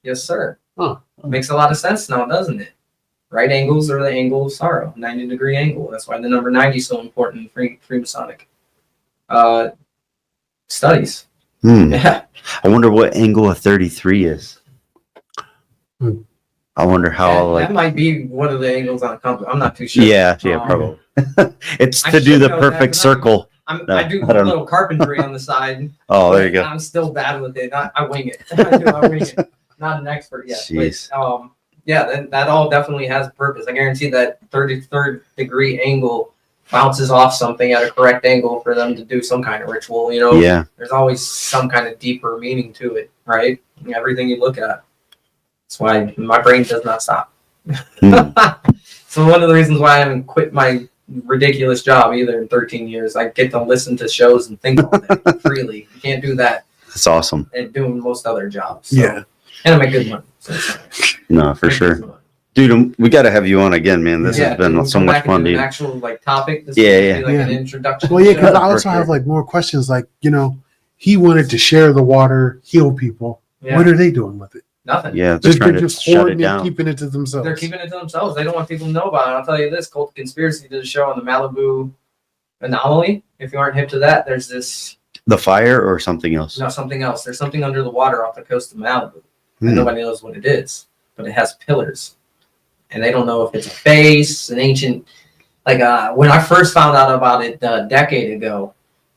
Yes, sir. Huh. Makes a lot of sense now, doesn't it? Right angles are the angle of sorrow, 90-degree angle. That's why the number 90 is so important in Freemasonic studies. Yeah. I wonder what angle of 33 is. Hmm. I wonder how that might be one of the angles on a compass. I'm not too sure. Yeah, Um, probably. It's I to do should the know that, perfect but circle. No, I do I don't a little carpentry on the side. Oh, there but you go. I'm still bad with it. I wing it. I wing it. Not an expert yet. Jeez. But, yeah, that all definitely has purpose. I guarantee that 33rd degree angle bounces off something at a correct angle for them to do some kind of ritual. Yeah. There's always some kind of deeper meaning to it, right? Everything you look at. That's why my brain does not stop. Hmm. So one of the reasons why I haven't quit my ridiculous job either in 13 years, I get to listen to shows and think all day freely. You can't do that That's awesome. and doing most other jobs. So. Yeah. And I make good money. So it's fine. No, for Make sure. good money. Dude, we got to have you on again, man. This has been we'll so come much back and fun, do dude. An actual topic. This Yeah, is yeah. like an Yeah. introduction. Well, yeah, because Yeah, I also for have sure. like more questions. Like, he wanted to share the water, heal people. Yeah. What are they doing with it? Nothing. Yeah, They're just trying to just shut it hoarding and down. keeping it to themselves. They're keeping it to themselves. They don't want people to know about it. I'll tell you this: Cult Conspiracy did a show on the Malibu anomaly. If you aren't hip to that, there's this The fire or something else? something else. There's something under the water off the coast of Malibu. Hmm. And nobody knows what it is, but it has pillars, and they don't know if it's a base, an ancient. Like when I first found out about it a decade ago,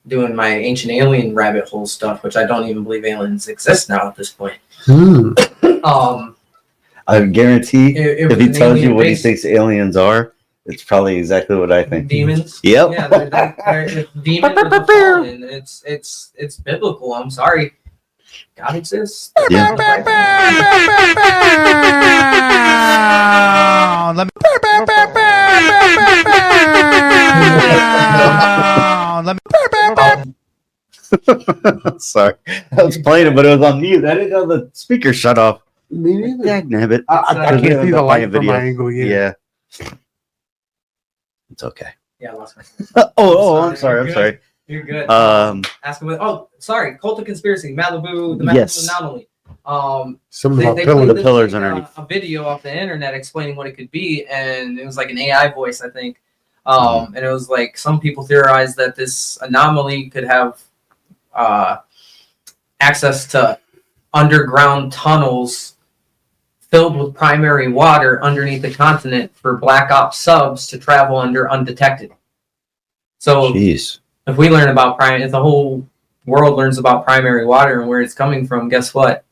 doing my ancient alien rabbit hole stuff, which I don't even believe aliens exist now at this point. Hmm. I guarantee It if was he an tells you alien what he base. thinks aliens are, it's probably exactly what I think. Demons. Yep. Yeah, they're demons are the fallen. It's biblical. I'm sorry. God exists. Yeah. Sorry. I was playing it, but it was on mute. I didn't know the speaker shut off. Me neither. Dagnabbit. I can't see the light from my angle yet. Yeah. It's okay. Yeah, I lost my. I'm sorry. I'm sorry. You're good. Um, Sorry. Cult of Conspiracy, Malibu, the Malibu Yes. anomaly. Something They about played pillars. The this pillars in, underneath. a video off the internet explaining what it could be, and it was like an AI voice, I think. And it was like some people theorized that this anomaly could have access to underground tunnels filled with primary water underneath the continent for black ops subs to travel under undetected. So Jeez. if we learn about if the whole world learns about primary water and where it's coming from, guess what?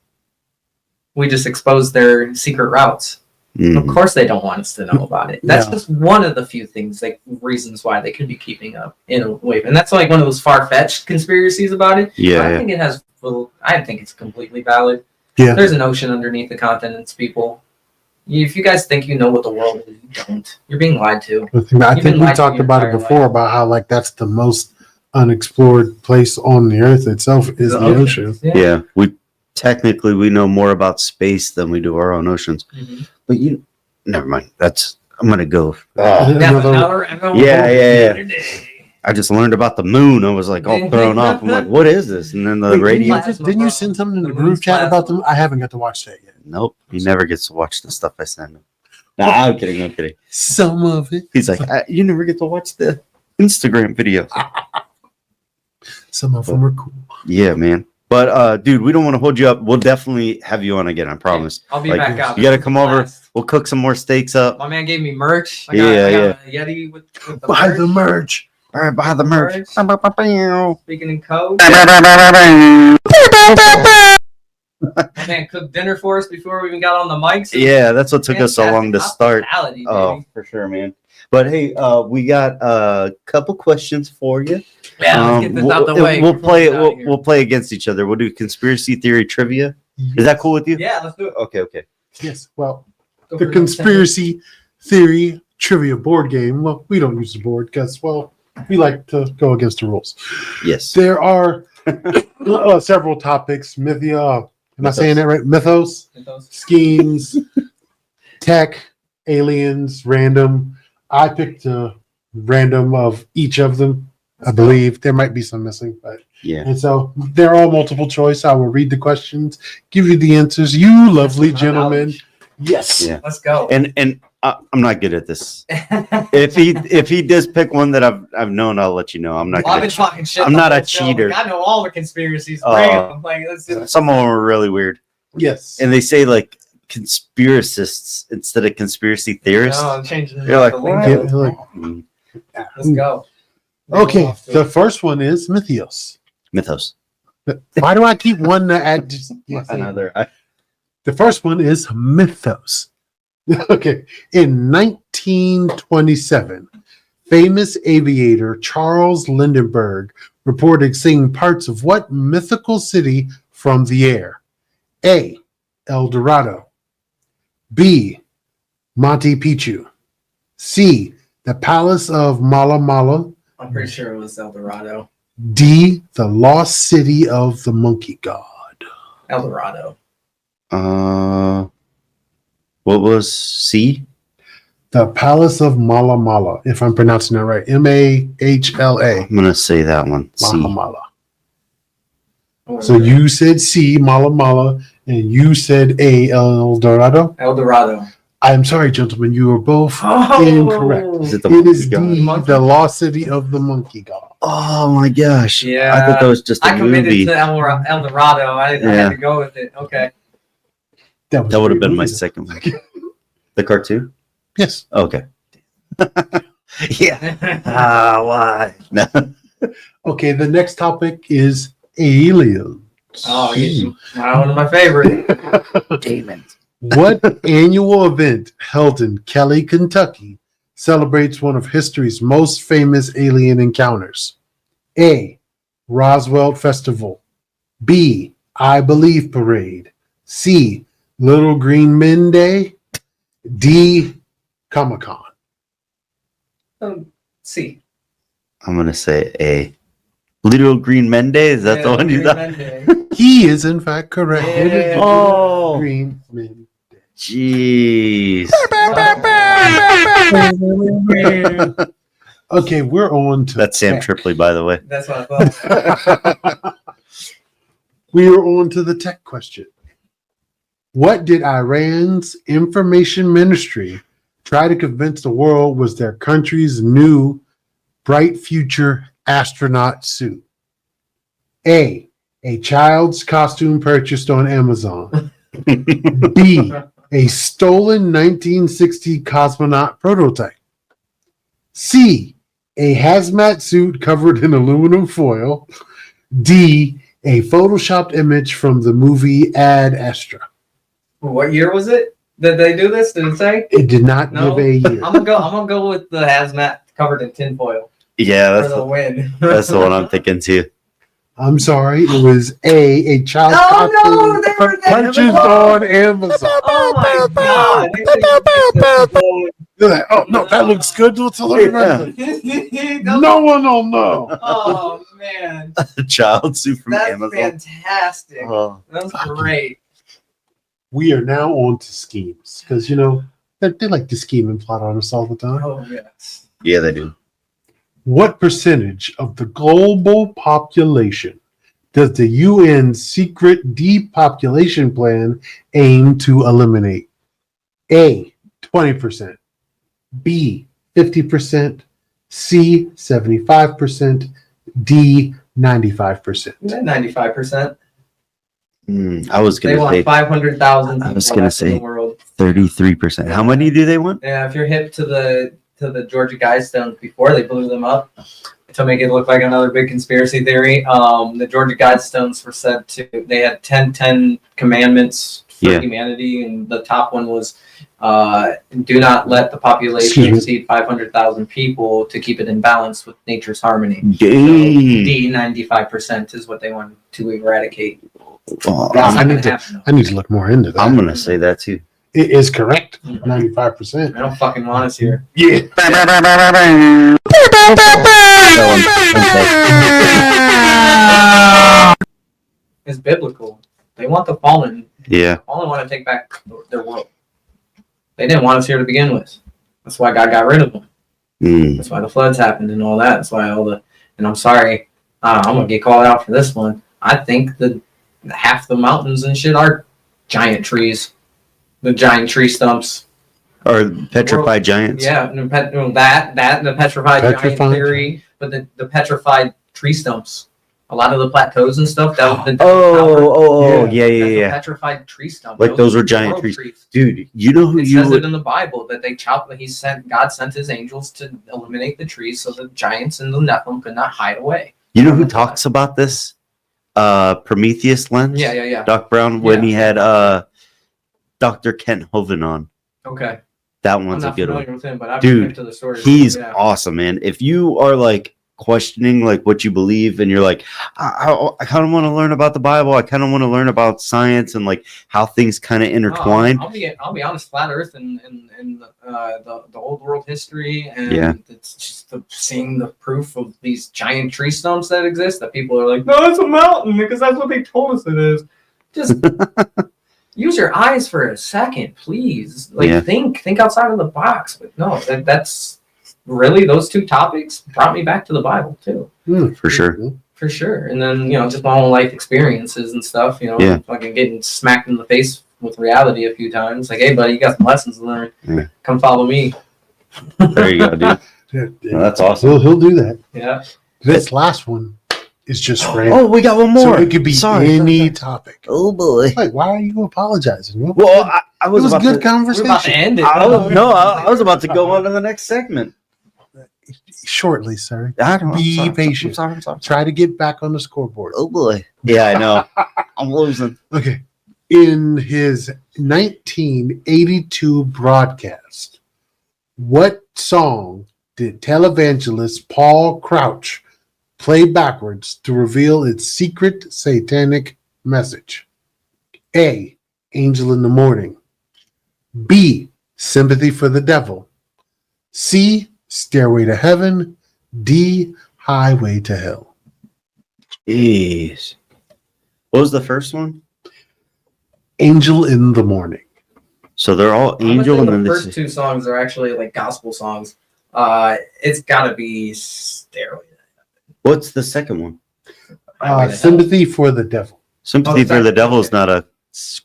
We just exposed their secret routes. Of Mm. course they don't want us to know about it. That's Yeah. just one of the few things, reasons why they could be keeping up in a wave. And that's like one of those far-fetched conspiracies about it. Yeah. I Yeah. think it I think it's completely valid. Yeah. There's an ocean underneath the continents, people. If you guys think you know what the world is, you don't. You're being lied to. I You've think been we lied to talked your about it entire before life. about how like that's the most unexplored place on the earth itself is the ocean. Yeah, we know more about space than we do our own oceans. Mhm. But never mind. I'm gonna go. Another- I just learned about the moon. I was like all thrown off. I'm like, what is this? And then the Wait, radio. didn't you send something in the The group moon's chat about plasma. them? I haven't got to watch that yet. Nope, he never gets to watch the stuff I send him. Nah, I'm kidding. Some of it. He's like, you never get to watch the Instagram video. Some of them are cool. Yeah, man. But dude, we don't want to hold you up. We'll definitely have you on again. I promise. I'll be Like, back out. you got to come over. Blast. We'll cook some more steaks up. My man gave me merch. I Yeah, got a Yeti with the Buy merch. the merch. All right, buy the merch. Speaking in code. My man cooked dinner for us before we even got on the mics. Yeah, that's what took us so long to start. Hospitality, Oh, baby. for sure, man. But hey, we got a couple questions for you. Yeah, let's get this out the way. We'll before play. we get out of here. We'll play against each other. We'll do conspiracy theory trivia. Is that cool with you? Yeah, let's do it. Okay. Yes. Well, Go the for it. conspiracy theory trivia board game. Well, we don't use the board because, well, we like to go against the rules. Yes. There are several topics. Am I saying that right? Mythos, schemes, tech, aliens, random. I picked a random of each of them. I believe there might be some missing, but Yeah. and so they're all multiple choice. I will read the questions, give you the answers. You lovely gentlemen. Yes. Yeah. Let's go. And I'm not good at this. If he does pick one that I've known, I'll let you know. I'm not. Well, I've Good been talking shit. I'm the not a whole show. cheater. Like, I know all the conspiracies. Oh. Bam. Like, let's do it. Some of them are really weird, Yes. and they say like conspiracists instead of conspiracy theorists. No, I'm changing You're like, the what? lingo. Yeah, like- Mm, Let's go. Okay. Off to The it. first one is Mythos. mythos. Why do I keep one to add? Another. The first one is Mythos. Okay. In 1927, famous aviator Charles Lindbergh reported seeing parts of what mythical city from the air? A. El Dorado. B. Monte Picchu. C. The Palace of Mala Mala. I'm pretty sure it was El Dorado. D. The lost city of the monkey god. El Dorado. What was C? The Palace of Mala Mala, if I'm pronouncing that right. Mahla. I'm gonna say that one. C. Mala Mala. So you said C, Mala Mala, and you said A, El Dorado. El Dorado. I'm sorry, gentlemen, you are both Oh, incorrect. Is it the It is monkey god? D, the lost city of the monkey god. Oh my gosh! Yeah. I thought that was just a I committed movie. to El Dorado. I Yeah. had to go with it. Okay. That That would have great been my movie. second one. The cartoon. Yes. Okay. Yeah. Why? No. Okay, the next topic is aliens. Oh, he's one of my favorite. Demons. What annual event held in Kelly, Kentucky celebrates one of history's most famous alien encounters? A. Roswell Festival. B. I Believe Parade. C. Little Green Men Day. D. Comic-Con. C. I'm gonna say A. Little Green Men Day. Is that the one you thought? He is in fact correct. It is Yeah. Oh. Green Men. Jeez. Okay, we're on to That's Sam tech. Tripoli, by the way. That's what I thought. We are on to the tech question. What did Iran's information ministry try to convince the world was their country's new bright future astronaut suit? A child's costume purchased on Amazon. B, a stolen 1960 cosmonaut prototype. C, a hazmat suit covered in aluminum foil. D, a photoshopped image from the movie Ad Astra. What year was it? Did they do this? Did it say? It did not No. give a year. I'm gonna go with the hazmat covered in tinfoil Yeah, for the win. that's the one I'm thinking too. I'm sorry. It was a child Oh no, they were purchased on Amazon. Oh my god! They're like, oh no, that looks good. Let's deliver it. No one will know. Oh man, A child suit from that's Amazon. fantastic. Oh, That's great. We are now on to schemes because they like to scheme and plot on us all the time. Oh yes. yeah, they do. What percentage of the global population does the UN secret depopulation plan aim to eliminate? A, 20%, B, 50%, C, 75%, D, 95%. 95%. I was They gonna want say 500,000 I was people gonna left in say- the world. 33%. How many do they want? Yeah, if you're hip to the Georgia Guidestones before they blew them up to make it look like another big conspiracy theory, the Georgia Guidestones were said to they had 10 commandments for Yeah. humanity, and the top one was do not let the population Excuse me. exceed 500,000 people to keep it in balance with nature's harmony. So Dang. D 95% is what they want to eradicate. Oh, Yeah, It's I not need gonna to- happen, though. I need to look more into that. I'm gonna say that too. It is correct. Mhm. 95%. I don't fucking want us here. Yeah. It's biblical. They want the fallen. Yeah. Fallen want to take back their world. They didn't want us here to begin with. That's why God got rid of them. Mm. That's why the floods happened and all that. That's why and I'm sorry, I'm gonna get called out for this one. I think that half the mountains and shit are giant trees. The giant tree stumps. Or petrified giants. Yeah, and the petrified giant Petrified theory, but the petrified tree stumps. A lot of the plateaus and stuff. Yeah, Yeah. yeah. Petrified tree stump. Like those were giant world trees. Dude, you know who It you says would it in the Bible that they chopped. God sent his angels to eliminate the trees so the giants and the Nephilim could not hide away. You know who talks about this? Prometheus Lens. Yeah. Doc Brown when Yeah. he had Dr. Kent Hovind on. Okay. That I'm one's a not good familiar one. with him, but I've Dude, been to the story. He's Yeah. awesome, man. If you are like questioning like what you believe and you're like, I kind of want to learn about the Bible. I kind of want to learn about science and like how things kind of intertwine. I'll be honest. Flat Earth and the old world history, and Yeah. it's just seeing the proof of these giant tree stumps that exist. That people are like, no, it's a mountain because that's what they told us it is. Just use your eyes for a second, please. Like Yeah. think outside of the box. But no, that's really those two topics brought me back to the Bible too. For sure. For sure. And then, just my own life experiences and stuff, Yeah. fucking getting smacked in the face with reality a few times. Like, hey, buddy, you got some lessons to learn. Yeah. Come follow me. There you go, dude. Yeah. Well, that's awesome. He'll do that. Yeah. This last one is just random. Oh, we got one more. So it could be any topic. Oh boy. Like, why are you apologizing? Well, I it was was about good to, We're about to conversation. end it. I was about to go on to the next segment. Shortly, sir. I don't Be patient. I'm sorry. Try to get back on the scoreboard. Oh boy. Yeah, I know. I'm losing. Okay. In his 1982 broadcast, what song did televangelist Paul Crouch play backwards to reveal its secret satanic message? A. Angel in the Morning. B. Sympathy for the Devil. C. Stairway to Heaven. D. Highway to Hell. Jeez. What was the first one? Angel in the Morning. So they're all angel, and then the this first two songs are actually like gospel songs. It's got to be Stairway. what's the second one? Highway to Hell. Sympathy for the Devil. Sympathy Oh, for the that- Devil is okay. not a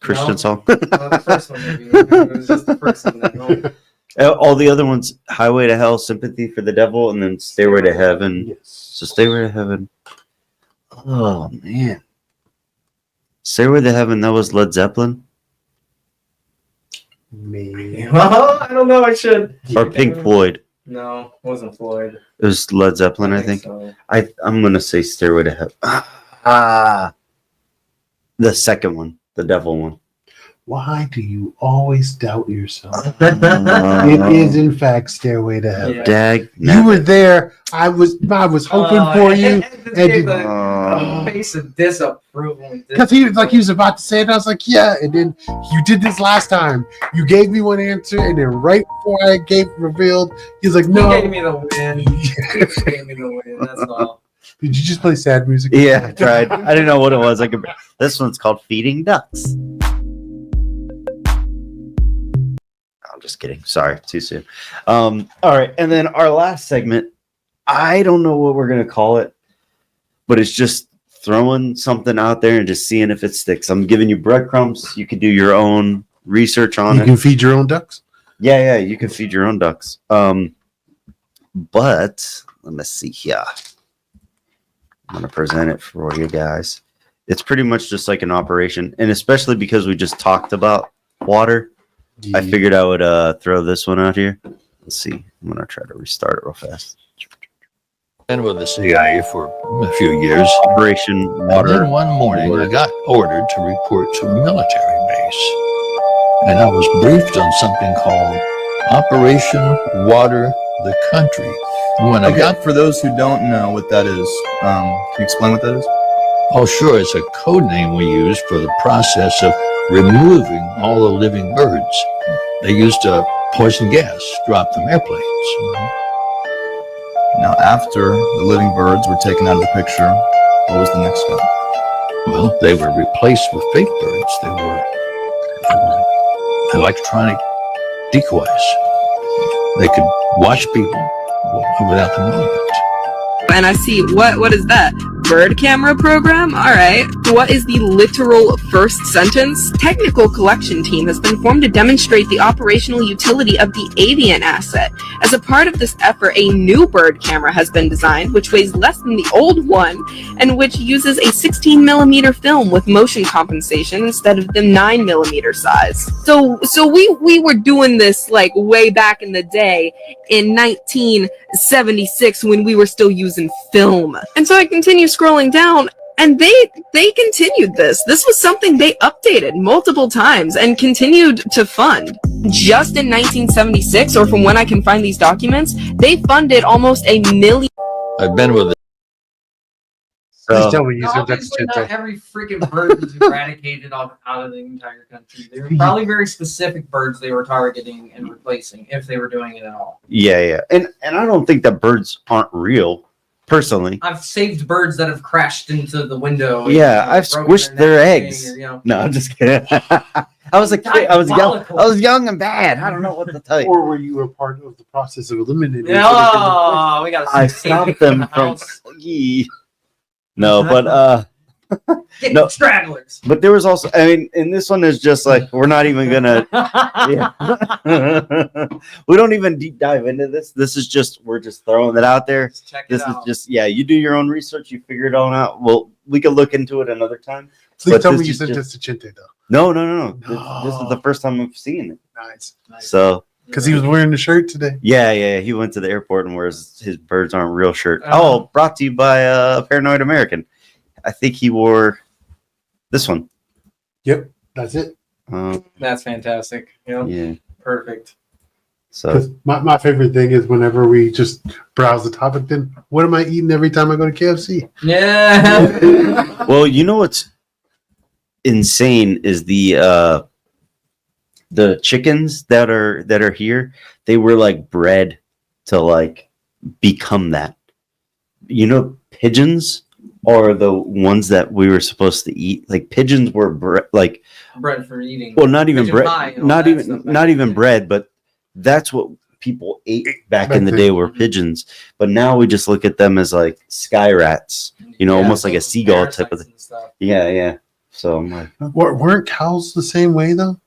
Christian No. song. The first one. It was just the first one. All the other ones: Highway to Hell, Sympathy for the Devil, and then Stairway to Heaven. Yes. So Stairway to Heaven. Oh man, Stairway to Heaven. That was Led Zeppelin Maybe. Well, I don't know. I should. or Pink Floyd. No, it wasn't Floyd. It was Led Zeppelin, I think. So. I'm gonna say Stairway to Heaven. The second one, the Devil one. Why do you always doubt yourself? Uh, It is, in fact, Stairway to Heaven. Yeah. Dag. You were there. I was hoping for you. And And face of disapproval. Because he was about to say it. I was like, yeah. And then you did this last time. You gave me one answer, and then right before I revealed, he was like, no. He gave me the win. He gave me the win. That's all. Did you just play sad music? Yeah, I tried. I didn't know what it was. This one's called Feeding Ducks. I'm just kidding. Sorry, too soon. All right, and then our last segment, I don't know what we're going to call it, but it's just throwing something out there and just seeing if it sticks. I'm giving you breadcrumbs. You can do your own research on it. You can feed your own ducks? Yeah, you can feed your own ducks. But let me see here. I'm going to present it for you guys. It's pretty much just like an operation, and especially because we just talked about water, I figured I would throw this one out here. Let's see. I'm going to try to restart it real fast. Been with the CIA for a few years. Operation And Water. then one morning, I got ordered to report to a military base. And I was briefed on something called Operation Water the Country. And when I got... For those who don't know what that is, can you explain what that is? Oh, sure, it's a code name we use for the process of removing all the living birds. They used poison gas dropped from airplanes. Now, after the living birds were taken out of the picture, what was the next step? Well, they were replaced with fake birds. They were electronic decoys. They could watch people without them knowing it. And I see, what is that? Bird camera program? Alright. What is the literal first sentence? Technical collection team has been formed to demonstrate the operational utility of the avian asset. As a part of this effort, a new bird camera has been designed, which weighs less than the old one, and which uses a 16mm film with motion compensation instead of the 9mm size. So we were doing this like way back in the day in 1976 when we were still using film. And so I continue scrolling down, and they continued this. This was something they updated multiple times and continued to fund. Just in 1976, or from when I can find these documents, they funded almost $1 million. I've been with Please tell me you No, said that's obviously not every freaking bird was eradicated out of the entire country. They were probably very specific birds they were targeting and replacing, if they were doing it at all. Yeah. And I don't think that birds aren't real, personally. I've saved birds that have crashed into the window. Yeah, I've broken squished their neck eggs. or, No, I'm just kidding. I was a kid. I was young and bad. I don't know what to tell you. Or were you a part of the process of eliminating? Oh, we got. I stopped them from. No, but no stragglers. But there was also, I mean, and this one is just like we're not even gonna. Yeah. We don't even deep dive into this. This is just we're just throwing it out there. This is just you do your own research. You figure it all out. Well, we could look into it another time. Please tell me you said this to Chinte though. No. This is the first time I've seen it. Nice. So. Because he was wearing the shirt today. Yeah. He went to the airport and wears his birds aren't real shirt. Brought to you by Paranoid American. I think he wore this one. Yep, that's it. That's fantastic. Yeah. Perfect. So my favorite thing is whenever we just browse the topic, then what am I eating every time I go to KFC? Yeah. Well, you know what's insane is the chickens that are here, they were like bred to like become that. You know, pigeons are the ones that we were supposed to eat. Like pigeons were bred for eating. Well, not even Pigeon bred, pie and all not that even stuff not back even then. bred, but that's what people ate back in the day were pigeons. But now we just look at them as like sky rats. You know, almost like a seagull type of thing. Yeah. So I'm like, weren't cows the same way though?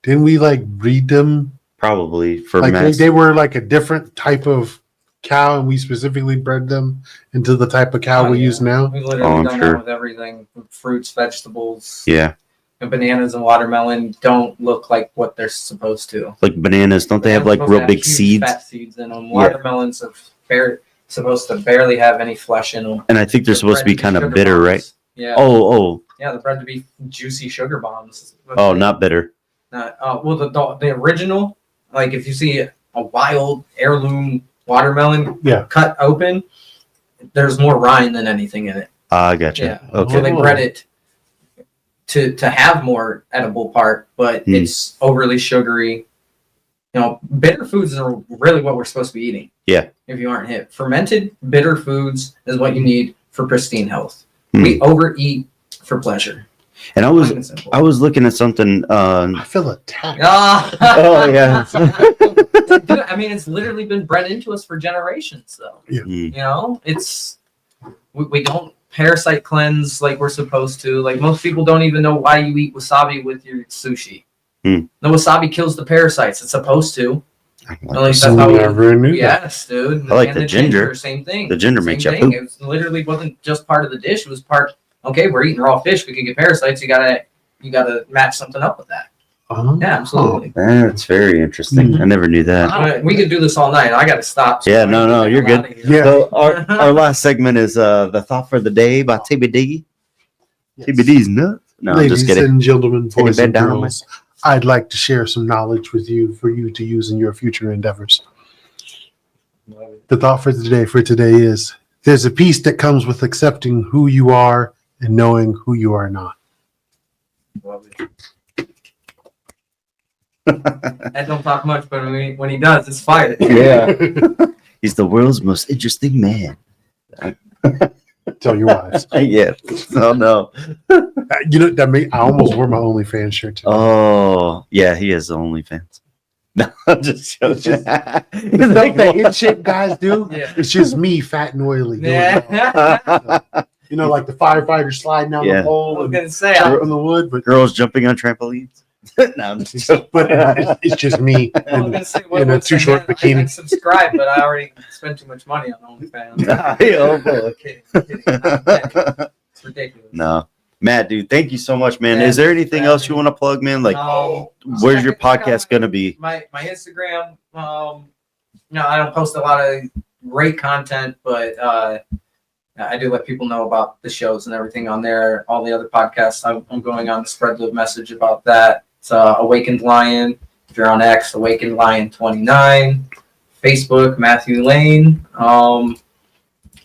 Didn't we like breed them? Probably for like they were like a different type of cow, and we specifically bred them into the type of cow we use now. We literally done that with everything: fruits, vegetables. Yeah. And bananas and watermelon don't look like what they're supposed to. Like bananas, don't they have like real big huge seeds? Fat seeds in them. Watermelons are supposed to barely have any flesh in them. And I think they're supposed to be kind of bitter, bombs. right? Yeah. Oh. Yeah, they're bred to be juicy sugar bombs. Not bitter. Well, the original, like if you see a wild heirloom watermelon cut open, there's more rind than anything in it. I gotcha. Yeah. Okay. So they bred it to have more edible part, but it's overly sugary. You know, bitter foods are really what we're supposed to be eating. Yeah. If you aren't hip. Fermented bitter foods is what you need for pristine health. We overeat for pleasure. And I was looking at something. I feel attacked. Oh yeah. Dude, I mean, it's literally been bred into us for generations, though. Yeah. You know, we don't parasite cleanse like we're supposed to. Like most people don't even know why you eat wasabi with your sushi. The wasabi kills the parasites. It's supposed to. At least that's how never knew that. Yes, dude. I like And the ginger. Same thing. The ginger Same makes you thing. poop. It literally wasn't just part of the dish. It was part. Okay, we're eating raw fish. We could get parasites. You gotta match something up with that. Yeah, absolutely. That's very interesting. I never knew that. We could do this all night. I got to stop. So Yeah, no, you're good. Yeah. So our last segment is the thought for the day by TBD. Yes. TBD's nuts. No, I'm Ladies just kidding. and gentlemen, Take a boys bed and down on girls, I'd like to share some knowledge with you for you to use in your future endeavors. The thought for today is there's a peace that comes with accepting who you are and knowing who you are not. Ed don't talk much, but when he does, it's fire. Yeah. He's the world's most interesting man. Tell your wives. Yeah. Oh no. You know that I almost wore my OnlyFans shirt today. Oh yeah, he has OnlyFans. No, I'm just joking. It's like the in shape guys do. Yeah. It's just me, fat and oily. doing it all. Yeah. You know, like the firefighter sliding down Yeah. the pole I was and gonna say, chopping the wood, but Girls jumping on trampolines. No, I'm just joking. it's just me. I was gonna say, in a too short bikini. I subscribe, but I already spent too much money on OnlyFans. Oh, boy. Kidding. It's ridiculous. No. Matt, dude, thank you so much, man. Yeah, Is there anything yeah, else you want to plug, man? Like, where's your podcast going to be? My Instagram, I don't post a lot of great content, but I do let people know about the shows and everything on there. All the other podcasts, I'm going on to spread the message about that. It's Awakened Lion. If you're on X, Awakened Lion 29. Facebook, Matthew Lane.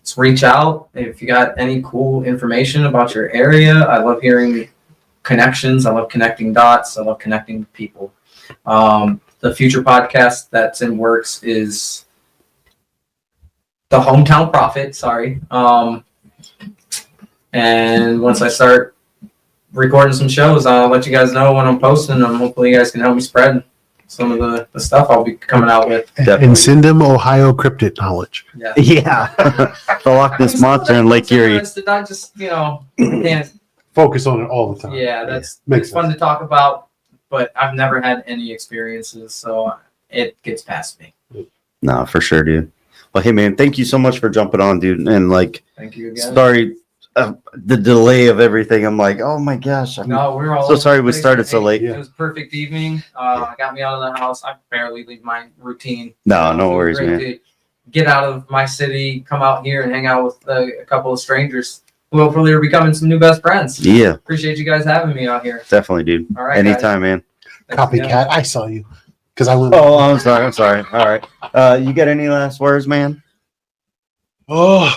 Just reach out if you got any cool information about your area. I love hearing connections. I love connecting dots. I love connecting people. The future podcast that's in works is the Hometown Prophet. Sorry. And once I start recording some shows, I'll let you guys know when I'm posting them. Hopefully you guys can help me spread some of the stuff I'll be coming out with. And send them Ohio cryptid knowledge. Yeah. Yeah. The Loch Ness Monster in Lake Erie. Not just, can't. Focus on it all the time. Yeah, that's Makes it's fun to talk about, but I've never had any experiences, so it gets past me. No, for sure, dude. Well, hey, man, thank you so much for jumping on, dude. And like, Thank you again. sorry, the delay of everything. I'm like, oh my gosh. No, we're all so sorry we started so Hey, late. It was a perfect evening. Got me out of the house. I barely leave my routine. No, no It was worries, great man. to get out of my city, come out here and hang out with a couple of strangers who hopefully are becoming some new best friends. Yeah, Appreciate you guys having me out here. definitely, dude. All right, guys. Anytime, man. Thanks again. Copycat. I saw you because I went. Oh, I'm sorry. All right. You got any last words, man? Oh,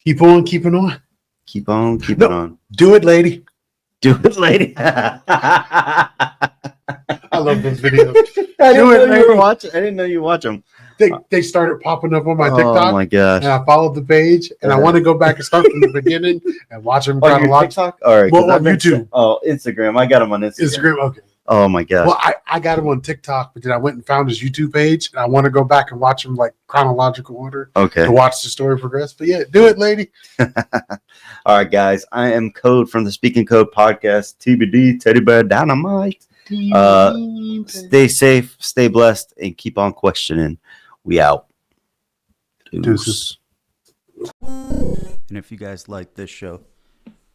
keep on keeping on. Keep on keeping No. on. Do it, lady. Do it, lady. I love those videos. I Do it, didn't know you lady. were watching. I didn't know you watch them. They started popping up on my Oh TikTok, my gosh. and I followed the page, and I want to go back and start from the beginning and watch them Oh, your chronologically. TikTok? All right. 'cause Well, I've on been- YouTube. Oh, Instagram. I got them on Instagram. Instagram, okay. Oh my gosh. Well, I got him on TikTok, but then I went and found his YouTube page, and I want to go back and watch him like chronological order Okay. to watch the story progress. But yeah, do it, lady. All right, guys. I am Code from the SpeakInCOAD Podcast. TBD, Teddy Bear Dynamite. Stay safe, stay blessed, and keep on questioning. We out. Deuces. And if you guys like this show,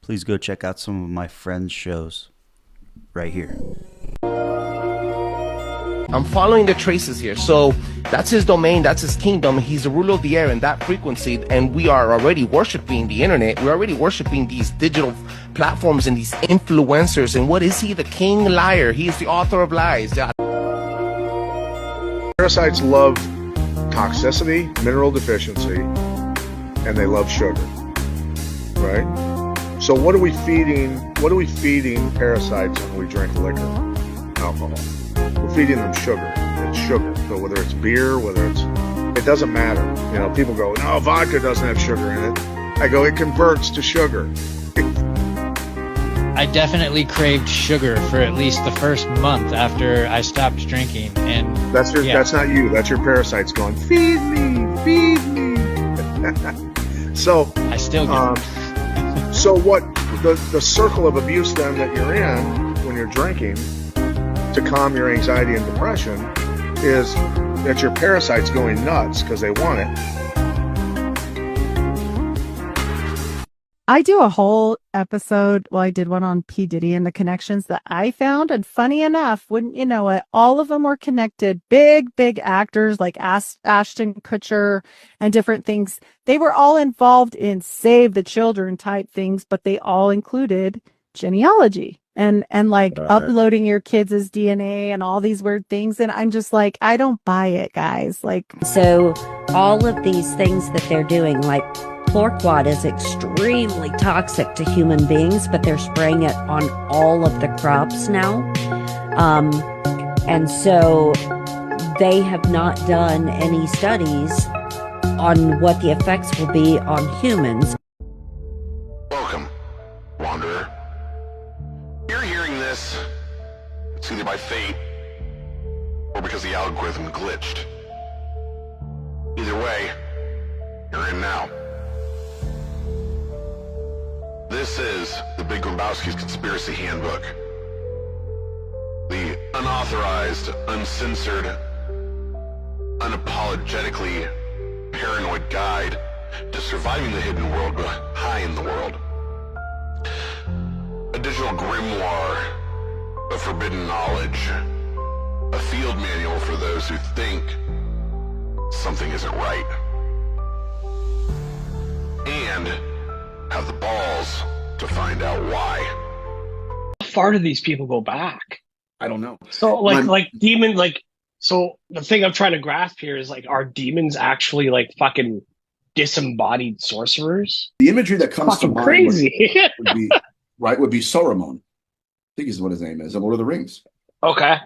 please go check out some of my friends' shows right here. I'm following the traces here. So that's his domain, that's his kingdom. He's the ruler of the air in that frequency, and we are already worshiping the internet. We're already worshiping these digital platforms and these influencers. And what is he? The king liar. He is the author of lies. Parasites love toxicity, mineral deficiency, and they love sugar, right? So what are we feeding? What are we feeding parasites when we drink liquor, alcohol? We're feeding them sugar. It's sugar. So whether it's beer, it doesn't matter. You know, people go, no, vodka doesn't have sugar in it. I go, it converts to sugar. I definitely craved sugar for at least the first month after I stopped drinking, and that's not you. That's your parasites going, feed me, feed me. So I still get so what the circle of abuse then that you're in when you're drinking to calm your anxiety and depression is that your parasites going nuts because they want it. I do a whole episode. Well, I did one on P. Diddy and the connections that I found. And funny enough, wouldn't you know it, all of them were connected. Big actors like Ashton Kutcher and different things. They were all involved in Save the Children type things, but they all included genealogy and like uploading your kids' DNA and all these weird things. And I'm just like, I don't buy it, guys. Like, so all of these things that they're doing, like SpeakInCOAD is extremely toxic to human beings, but they're spraying it on all of the crops now. And so they have not done any studies on what the effects will be on humans. Welcome, Wanderer. You're hearing this, it's either by fate or because the algorithm glitched. Either way, you're in now. This is the Big Grabowski's Conspiracy Handbook. The unauthorized, uncensored, unapologetically paranoid guide to surviving the hidden world but high in the world. A digital grimoire of forbidden knowledge. A field manual for those who think something isn't right. And have the balls to find out why. How far do these people go back? I don't know. So so the thing I'm trying to grasp here is like, are demons actually like fucking disembodied sorcerers? The imagery that comes to mind crazy. would be Saruman. I think is what his name is in Lord of the Rings. Okay.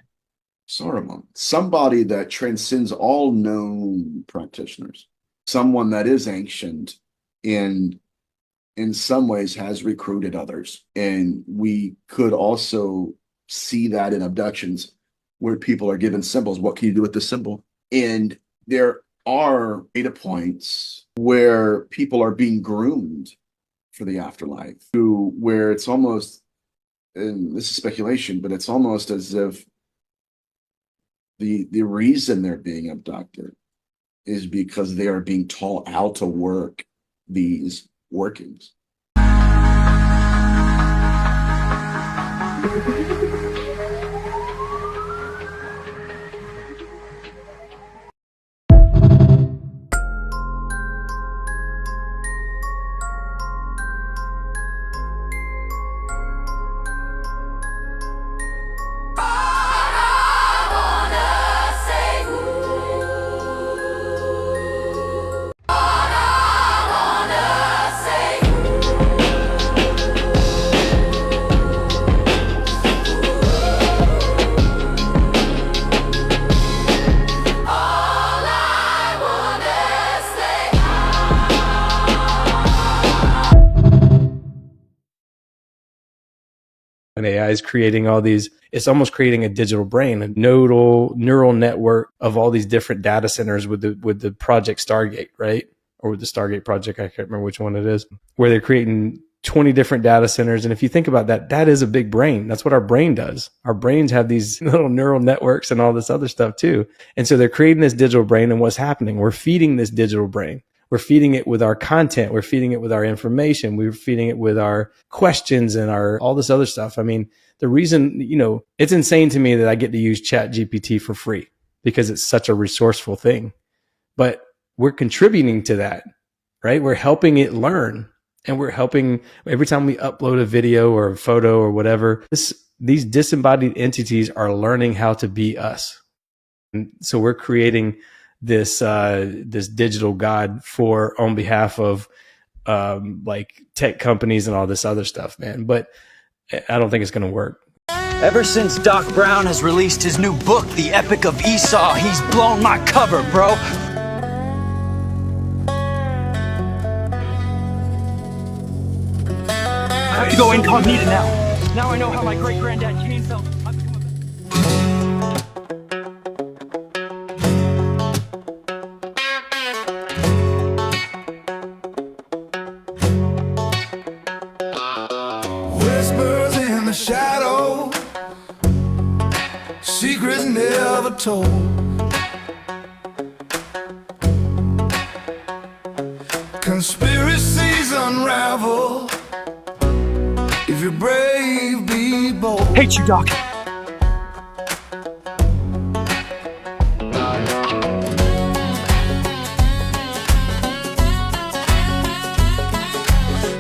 Saruman. Somebody that transcends all known practitioners. Someone that is ancient and in some ways has recruited others. And we could also see that in abductions where people are given symbols. What can you do with this symbol? And there are data points where people are being groomed for the afterlife, where it's almost, and this is speculation, but it's almost as if the reason they're being abducted is because they are being taught how to work these workings. And AI is creating all these, it's almost creating a digital brain, a neural network of all these different data centers with the project Stargate, right? Or with the Stargate project, I can't remember which one it is, where they're creating 20 different data centers. And if you think about that, that is a big brain. That's what our brain does. Our brains have these little neural networks and all this other stuff too. And so they're creating this digital brain, and what's happening? We're feeding this digital brain. We're feeding it with our content. We're feeding it with our information. We're feeding it with our questions and all this other stuff. I mean, the reason, it's insane to me that I get to use ChatGPT for free because it's such a resourceful thing, but we're contributing to that, right? We're helping it learn, and we're helping every time we upload a video or a photo or whatever, these disembodied entities are learning how to be us. And so we're creating this digital god on behalf of like tech companies and all this other stuff, man. But I don't think it's going to work. Ever since Doc Brown has released his new book, The Epic of Esau, he's blown my cover, bro. I have to go incognito now. Now I know how my great-granddad Cain felt. Whispers in the shadow, secrets never told. Conspiracies unravel. If you're brave, be bold. Hate you, Doc.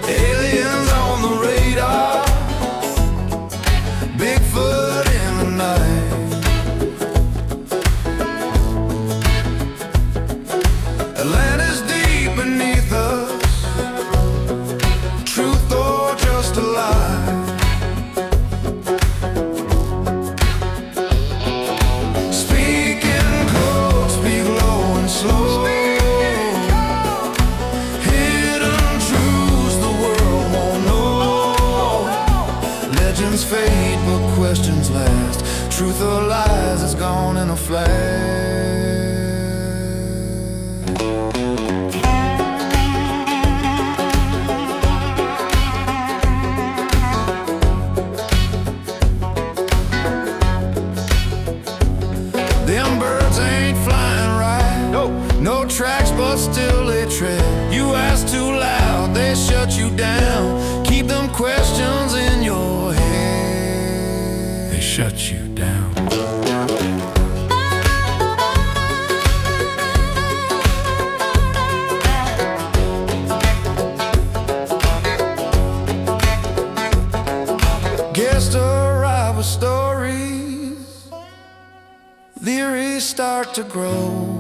Aliens on the radar, Bigfoot in the night. Atlantis deep beneath us, truth or just a lie. Speak in code, speak low and slow. Hidden truths the world won't know. Legends fade, but questions last. Truth or lies is gone in a flash. Them birds ain't flying right. No tracks, but still they tread. You ask too loud, they shut you down. Keep them questions in your head. They shut you down. Guests arrive with stories. Theories start to grow.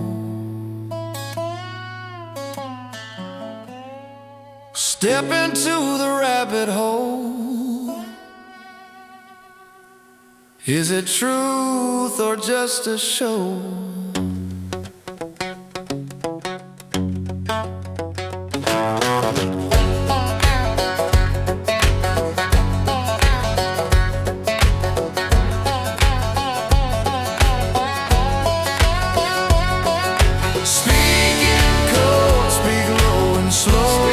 Step into the rabbit hole. Is it truth or just a show? Speak in code, speak low and slow.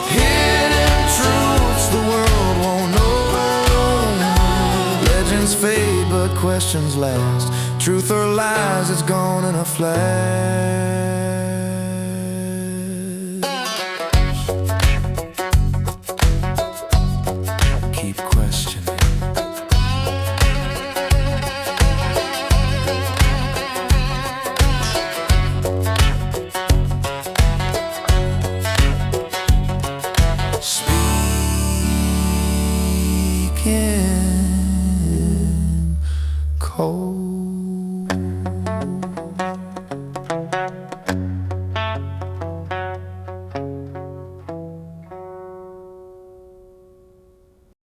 Hidden truths the world won't know. Legends fade, but questions last. Truth or lies, it's gone in a flash. Keep questioning. Speak in code.